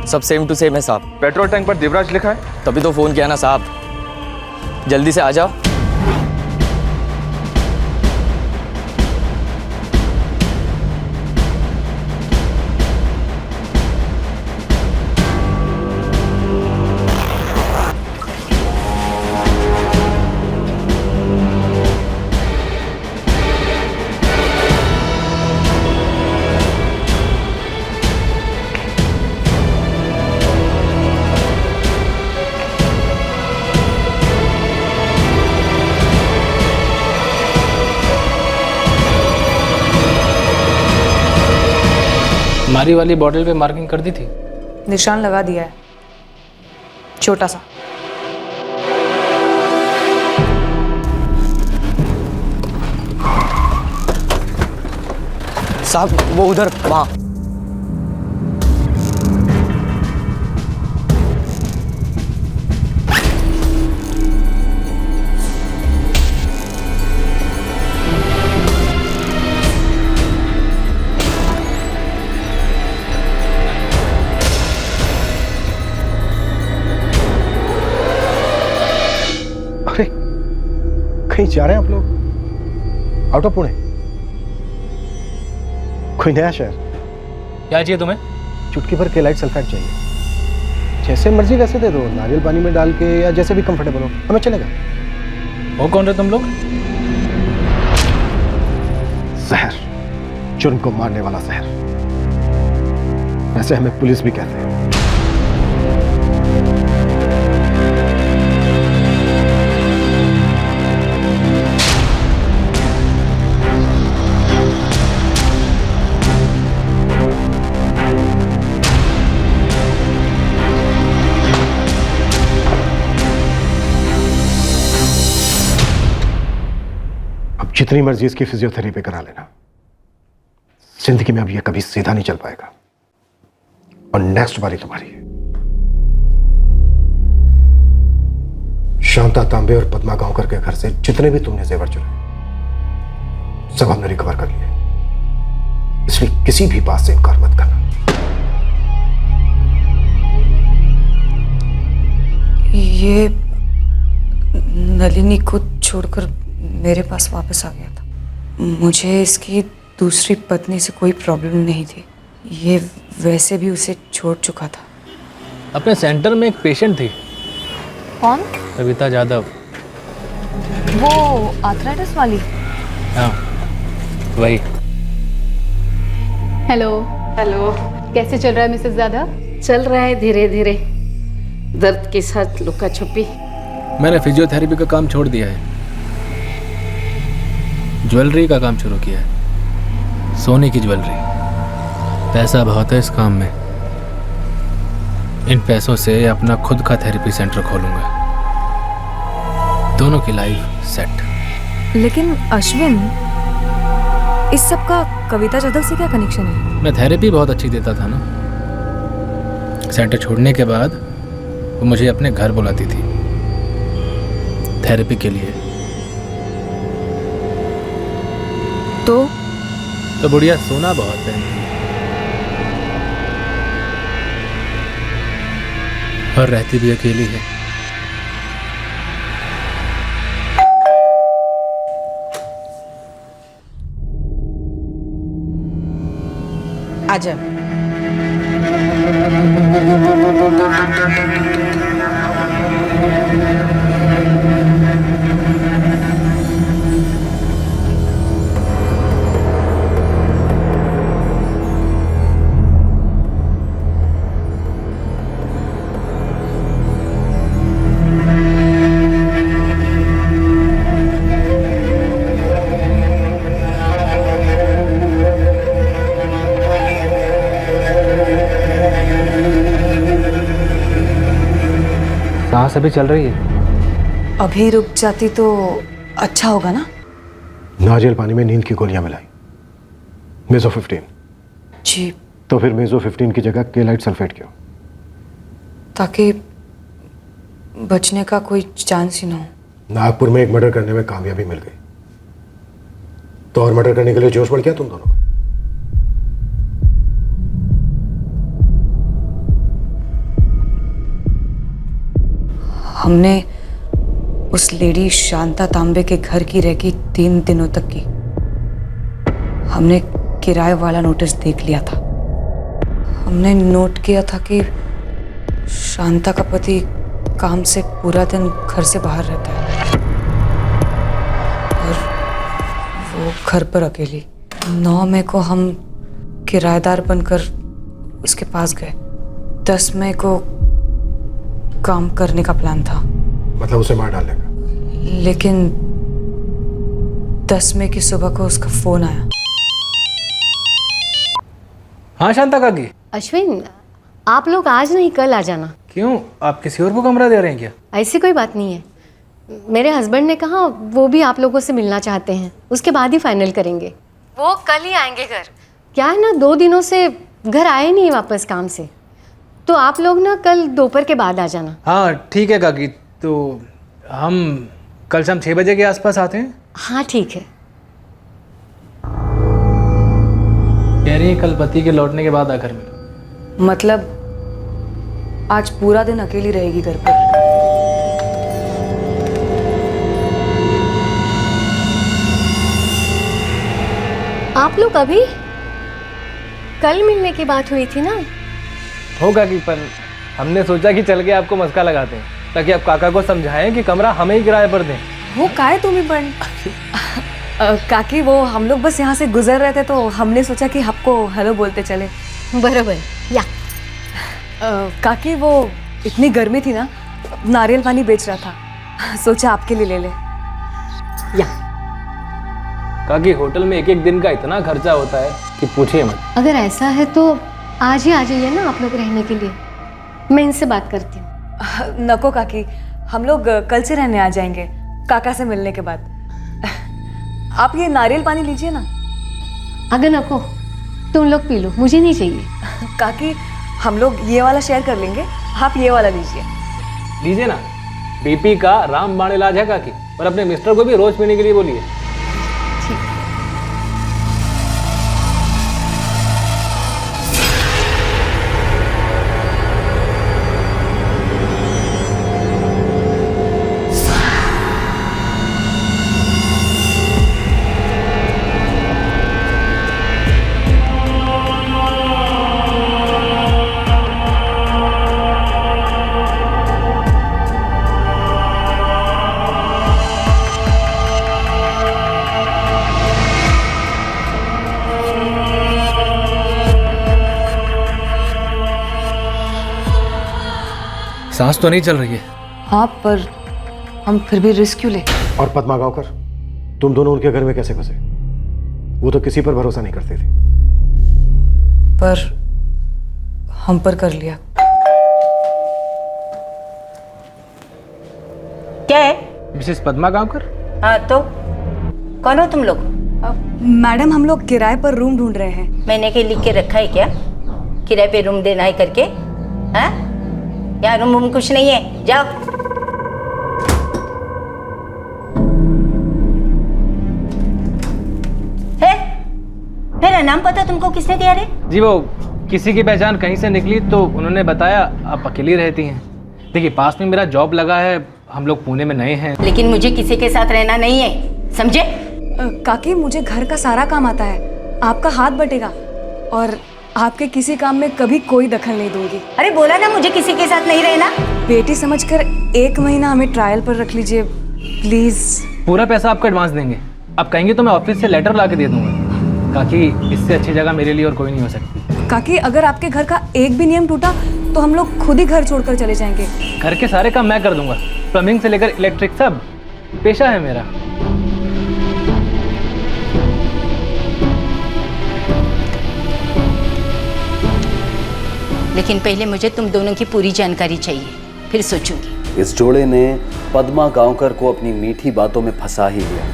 Speaker 15: सब सेम टू सेम है साहब।
Speaker 5: पेट्रोल टैंक पर देवराज लिखा है,
Speaker 15: तभी तो फोन किया ना साहब। जल्दी से आ जाओ।
Speaker 19: बीमारी वाली बॉटल पे मार्किंग कर दी थी?
Speaker 18: निशान लगा दिया है, छोटा सा।
Speaker 15: साहब वो उधर, वहां।
Speaker 14: अरे कहीं जा रहे हैं आप लोग? Out of Pune? कोई नया शहर?
Speaker 19: क्या चाहिए तुम्हें?
Speaker 14: चुटकी भर केलाइट सल्फेट चाहिए। जैसे मर्जी वैसे दे दो, नारियल पानी में डाल के या जैसे भी कंफर्टेबल हो, हमें चलेगा।
Speaker 19: वो कौन रहे तुम लोग?
Speaker 14: जहर, जुर्म को मारने वाला जहर। वैसे हमें पुलिस भी कहते हैं। जितनी मर्जी इसकी फिजियोथेरेपी करा लेना, जिंदगी में अब ये कभी सीधा नहीं चल पाएगा। और नेक्स्ट बारी तुम्हारी है। शांता तांबे और पद्मा गांवकर के घर से जितने भी तुमने जेवर चुराए सब हमने रिकवर कर लिए, इसलिए किसी भी बात से इनकार मत करना।
Speaker 18: ये नलिनी को छोड़कर मेरे पास वापस आ गया था। मुझे इसकी दूसरी पत्नी से कोई प्रॉब्लम नहीं थी। ये वैसे भी उसे छोड़ चुका था।
Speaker 19: अपने सेंटर में एक पेशेंट थी।
Speaker 18: कौन?
Speaker 19: कविता यादव।
Speaker 18: वो आर्थराइटिस वाली?
Speaker 19: हाँ वही।
Speaker 20: हेलो। हेलो। कैसे चल रहा है मिसेस यादव?
Speaker 4: चल रहा है धीरे धीरे, दर्द के साथ लुका छुपी।
Speaker 19: मैंने फिजियोथेरेपी का काम छोड़ दिया है, ज्वेलरी का काम शुरू किया है। सोने की ज्वेलरी। पैसा बहुत है इस काम में। इन पैसों से अपना खुद का थेरेपी सेंटर खोलूंगा। दोनों की लाइफ सेट।
Speaker 9: लेकिन अश्विन, इस सब का कविता यादव से क्या कनेक्शन है?
Speaker 19: मैं थेरेपी बहुत अच्छी देता था ना। सेंटर छोड़ने के बाद वो मुझे अपने घर बुलाती थी थेरेपी के लिए। तो बुढ़िया सोना बहुत पहनती है और रहती भी अकेली है।
Speaker 11: आजा।
Speaker 19: सांस अभी चल रही है।
Speaker 18: अभी रुक जाती तो अच्छा होगा ना?
Speaker 14: नारियल पानी में नींद की गोलियां मिलाई, मेजो 15।
Speaker 18: जी।
Speaker 14: तो फिर मेजो 15 की जगह केलाइट सल्फेट क्यों?
Speaker 18: ताकि बचने का कोई चांस ही ना हो।
Speaker 14: नागपुर में एक मर्डर करने में कामयाबी मिल गई, तो और मर्डर करने के लिए जोश बढ़ गया तुम दोनों का?
Speaker 18: हमने उस लेडी शांता तांबे के घर की रेकी 3 दिनों तक की। हमने किराए वाला नोटिस देख लिया था। हमने नोट किया था कि शांता का पति काम से पूरा दिन घर से बाहर रहता है और वो घर पर अकेली। 9 मई को हम किराएदार बनकर उसके पास गए। 10 मई को काम करने का प्लान था,
Speaker 14: मतलब उसे मार डालने का।
Speaker 18: लेकिन 10 मई की सुबह को उसका फोन आया।
Speaker 19: हाँ शांता काकी।
Speaker 8: अश्विन, आप लोग आज नहीं कल आ जाना।
Speaker 19: क्यों, आप किसी और को कमरा दे रहे हैं क्या?
Speaker 8: ऐसी कोई बात नहीं है, मेरे हस्बैंड ने कहा वो भी आप लोगों से मिलना चाहते हैं, उसके बाद ही फाइनल करेंगे। वो कल ही आएंगे घर। क्या है ना, 2 दिनों से घर आए नहीं वापस काम से, तो आप लोग ना कल दोपहर के बाद आ जाना।
Speaker 19: हाँ ठीक है काकी, तो हम कल शाम 6 बजे के आसपास आते हैं।
Speaker 8: हाँ ठीक है।
Speaker 19: कह रही है कल पति के लौटने के बाद आकर मिलो।
Speaker 18: मतलब आज पूरा दिन अकेली रहेगी घर पर?
Speaker 8: आप लोग अभी कल मिलने की बात हुई थी ना?
Speaker 19: हो काकी, पर हमने सोचा कि चल के आपको मस्का लगाते हैं, ताकि आप काका को समझाएं कि कमरा हमें ही किराए पर दें।
Speaker 18: वो काहे तुम्हें पण काकी, वो हम लोग बस यहाँ से गुजर रहे थे तो हमने सोचा कि आपको हेलो बोलते चले।
Speaker 8: बराबर या
Speaker 18: काकी, वो इतनी गर्मी थी ना, नारियल पानी बेच रहा था, सोचा आपके लिए ले ले।
Speaker 8: या
Speaker 19: काकी, होटल में एक दिन का इतना खर्चा होता है कि पूछिए मत।
Speaker 8: अगर ऐसा है तो आज ही आ जाइए ना आप लोग रहने के लिए, मैं इनसे बात करती हूँ।
Speaker 18: नको काकी, हम लोग कल से रहने आ जाएंगे काका से मिलने के बाद। आप ये नारियल पानी लीजिए ना।
Speaker 8: अगर नको तुम लोग पी लो, मुझे नहीं चाहिए।
Speaker 18: काकी, हम लोग ये वाला शेयर कर लेंगे, आप ये वाला लीजिए।
Speaker 19: लीजिए ना, बीपी का रामबाण इलाज है काकी, और अपने मिस्टर को भी रोज पीने के लिए बोलिए। सांस तो नहीं चल रही है।
Speaker 18: हाँ, पर हम फिर भी रिस्क क्यों ले?
Speaker 14: और पद्मा गांवकर, तुम दोनों उनके घर में कैसे फंसे? वो तो किसी पर भरोसा नहीं करते थे।
Speaker 18: पर हम पर कर लिया।
Speaker 11: क्या है?
Speaker 19: मिसेस पद्मा गांवकर?
Speaker 11: हाँ तो कौन हो तुम लोग?
Speaker 18: मैडम, हम लोग किराए पर रूम ढूंढ रहे हैं।
Speaker 11: मैंने के लिख के रखा है क्या, किराए पे रूम देना है करके? हाँ, यहाँ रूम कुछ नहीं है, जाओ। है मेरा नाम पता तुमको किसने दिया रे?
Speaker 19: जी, वो किसी की पहचान कहीं से निकली तो उन्होंने बताया आप अकेली रहती हैं। देखिए, पास में मेरा जॉब लगा है, हम लोग पुणे में नए हैं।
Speaker 11: लेकिन मुझे किसी के साथ रहना नहीं है, समझे?
Speaker 18: काकी, मुझे घर का सारा काम आता है, आपका हाथ बटेगा, और आपके किसी काम में कभी कोई दखल नहीं दूंगी।
Speaker 11: अरे बोला ना मुझे किसी के साथ नहीं रहना।
Speaker 18: बेटी समझकर 1 महीना हमें ट्रायल पर रख लीजिए प्लीज।
Speaker 19: पूरा पैसा आपको एडवांस देंगे, आप कहेंगे तो मैं ऑफिस से लेटर ला के दे दूंगा। काकी, इससे अच्छी जगह मेरे लिए और कोई नहीं हो सकती।
Speaker 18: काकी, अगर आपके घर का एक भी नियम टूटा तो हम लोग खुद ही घर छोड़कर चले जाएंगे।
Speaker 19: घर के सारे काम मैं कर दूंगा, प्लम्बिंग से लेकर इलेक्ट्रिक सब, पेशा है मेरा।
Speaker 11: लेकिन पहले मुझे तुम दोनों की पूरी जानकारी चाहिए, फिर सोचूंगी।
Speaker 3: इस जोड़े ने पद्मा गांवकर को अपनी मीठी बातों में फंसा ही लिया।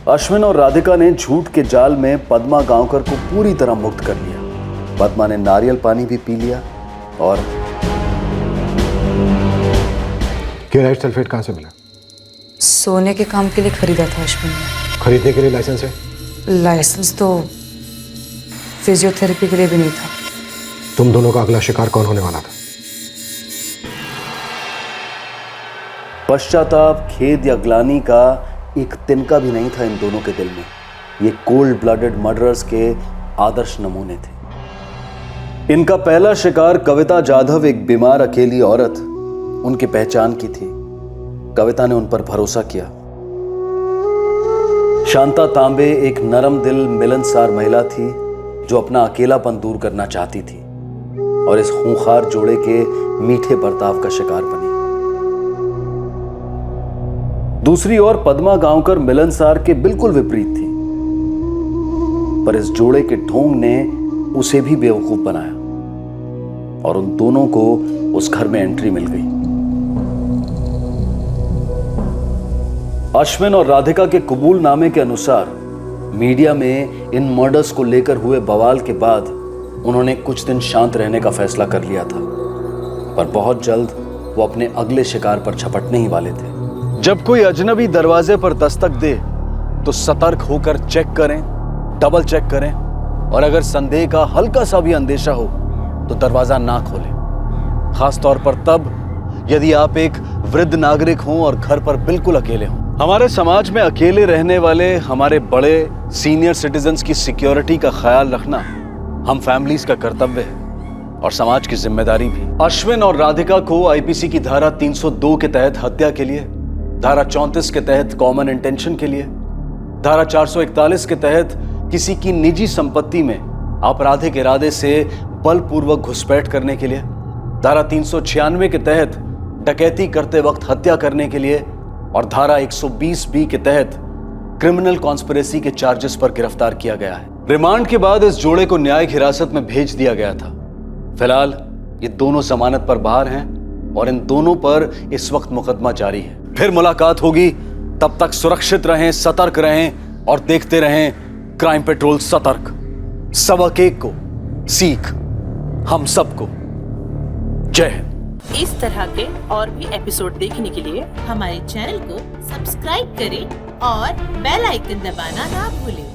Speaker 3: अश्विन और राधिका ने झूठ के जाल में पद्मा गांवकर को पूरी तरह मुक्त कर लिया। पद्मा ने नारियल पानी भी पी लिया और
Speaker 14: क्लोराइड सल्फेट कहां से मिला?
Speaker 18: सोने के काम के लिए खरीदा था अश्विन ने।
Speaker 14: खरीदने के लिए लाइसेंस है?
Speaker 18: लाइसेंस तो फिजियोथेरेपी के लिए भी नहीं था।
Speaker 14: तुम दोनों का अगला शिकार कौन होने वाला था?
Speaker 3: पश्चाताप, खेद या ग्लानि का एक तिनका भी नहीं था इन दोनों के दिल में। ये कोल्ड ब्लडेड मर्डरर्स के आदर्श नमूने थे। इनका पहला शिकार कविता जाधव, एक बीमार अकेली औरत, उनकी पहचान की थी। कविता ने उन पर भरोसा किया। शांता तांबे एक नरम दिल मिलनसार महिला थी जो अपना अकेलापन दूर करना चाहती थी और इस खूंखार जोड़े के मीठे बर्ताव का शिकार बनी। दूसरी ओर पद्मा गांवकर मिलनसार के बिल्कुल विपरीत थी, पर इस जोड़े के ढोंग ने उसे भी बेवकूफ बनाया और उन दोनों को उस घर में एंट्री मिल गई। अश्विन और राधिका के कबूलनामे के अनुसार मीडिया में इन मर्डर्स को लेकर हुए बवाल के बाद उन्होंने कुछ दिन शांत रहने का फैसला कर लिया था, पर बहुत जल्द वो अपने अगले शिकार पर झपटने ही वाले थे। जब कोई अजनबी दरवाजे पर दस्तक दे तो सतर्क होकर चेक करें, डबल चेक करें और अगर संदेह का हल्का सा भी अंदेशा हो तो दरवाजा ना खोलें, खास तौर पर तब यदि आप एक वृद्ध नागरिक हों और घर पर बिल्कुल अकेले हों। हमारे समाज में अकेले रहने वाले हमारे बड़े सीनियर सिटीजन्स की सिक्योरिटी का ख्याल रखना हम फैमिलीज का कर्तव्य है और समाज की जिम्मेदारी भी। अश्विन और राधिका को आईपीसी की धारा 302 के तहत हत्या के लिए, धारा 34 के तहत कॉमन इंटेंशन के लिए, धारा 441 के तहत किसी की निजी संपत्ति में आपराधिक इरादे से बलपूर्वक घुसपैठ करने के लिए, धारा 396 के तहत डकैती करते वक्त हत्या करने के लिए और धारा 120B के तहत क्रिमिनल कॉन्स्पिरेसी के चार्जेस पर गिरफ्तार किया गया है। रिमांड के बाद इस जोड़े को न्यायिक हिरासत में भेज दिया गया था। फिलहाल ये दोनों जमानत पर बाहर हैं और इन दोनों पर इस वक्त मुकदमा जारी है। फिर मुलाकात होगी, तब तक सुरक्षित रहें, सतर्क रहें और देखते रहें क्राइम पेट्रोल सतर्क। सबक एक को सीख हम सबको। जय हिंद।
Speaker 12: इस तरह के और भी एपिसोड देखने के लिए हमारे चैनल को सब्सक्राइब करें और बेल आइकन दबाना ना भूलें।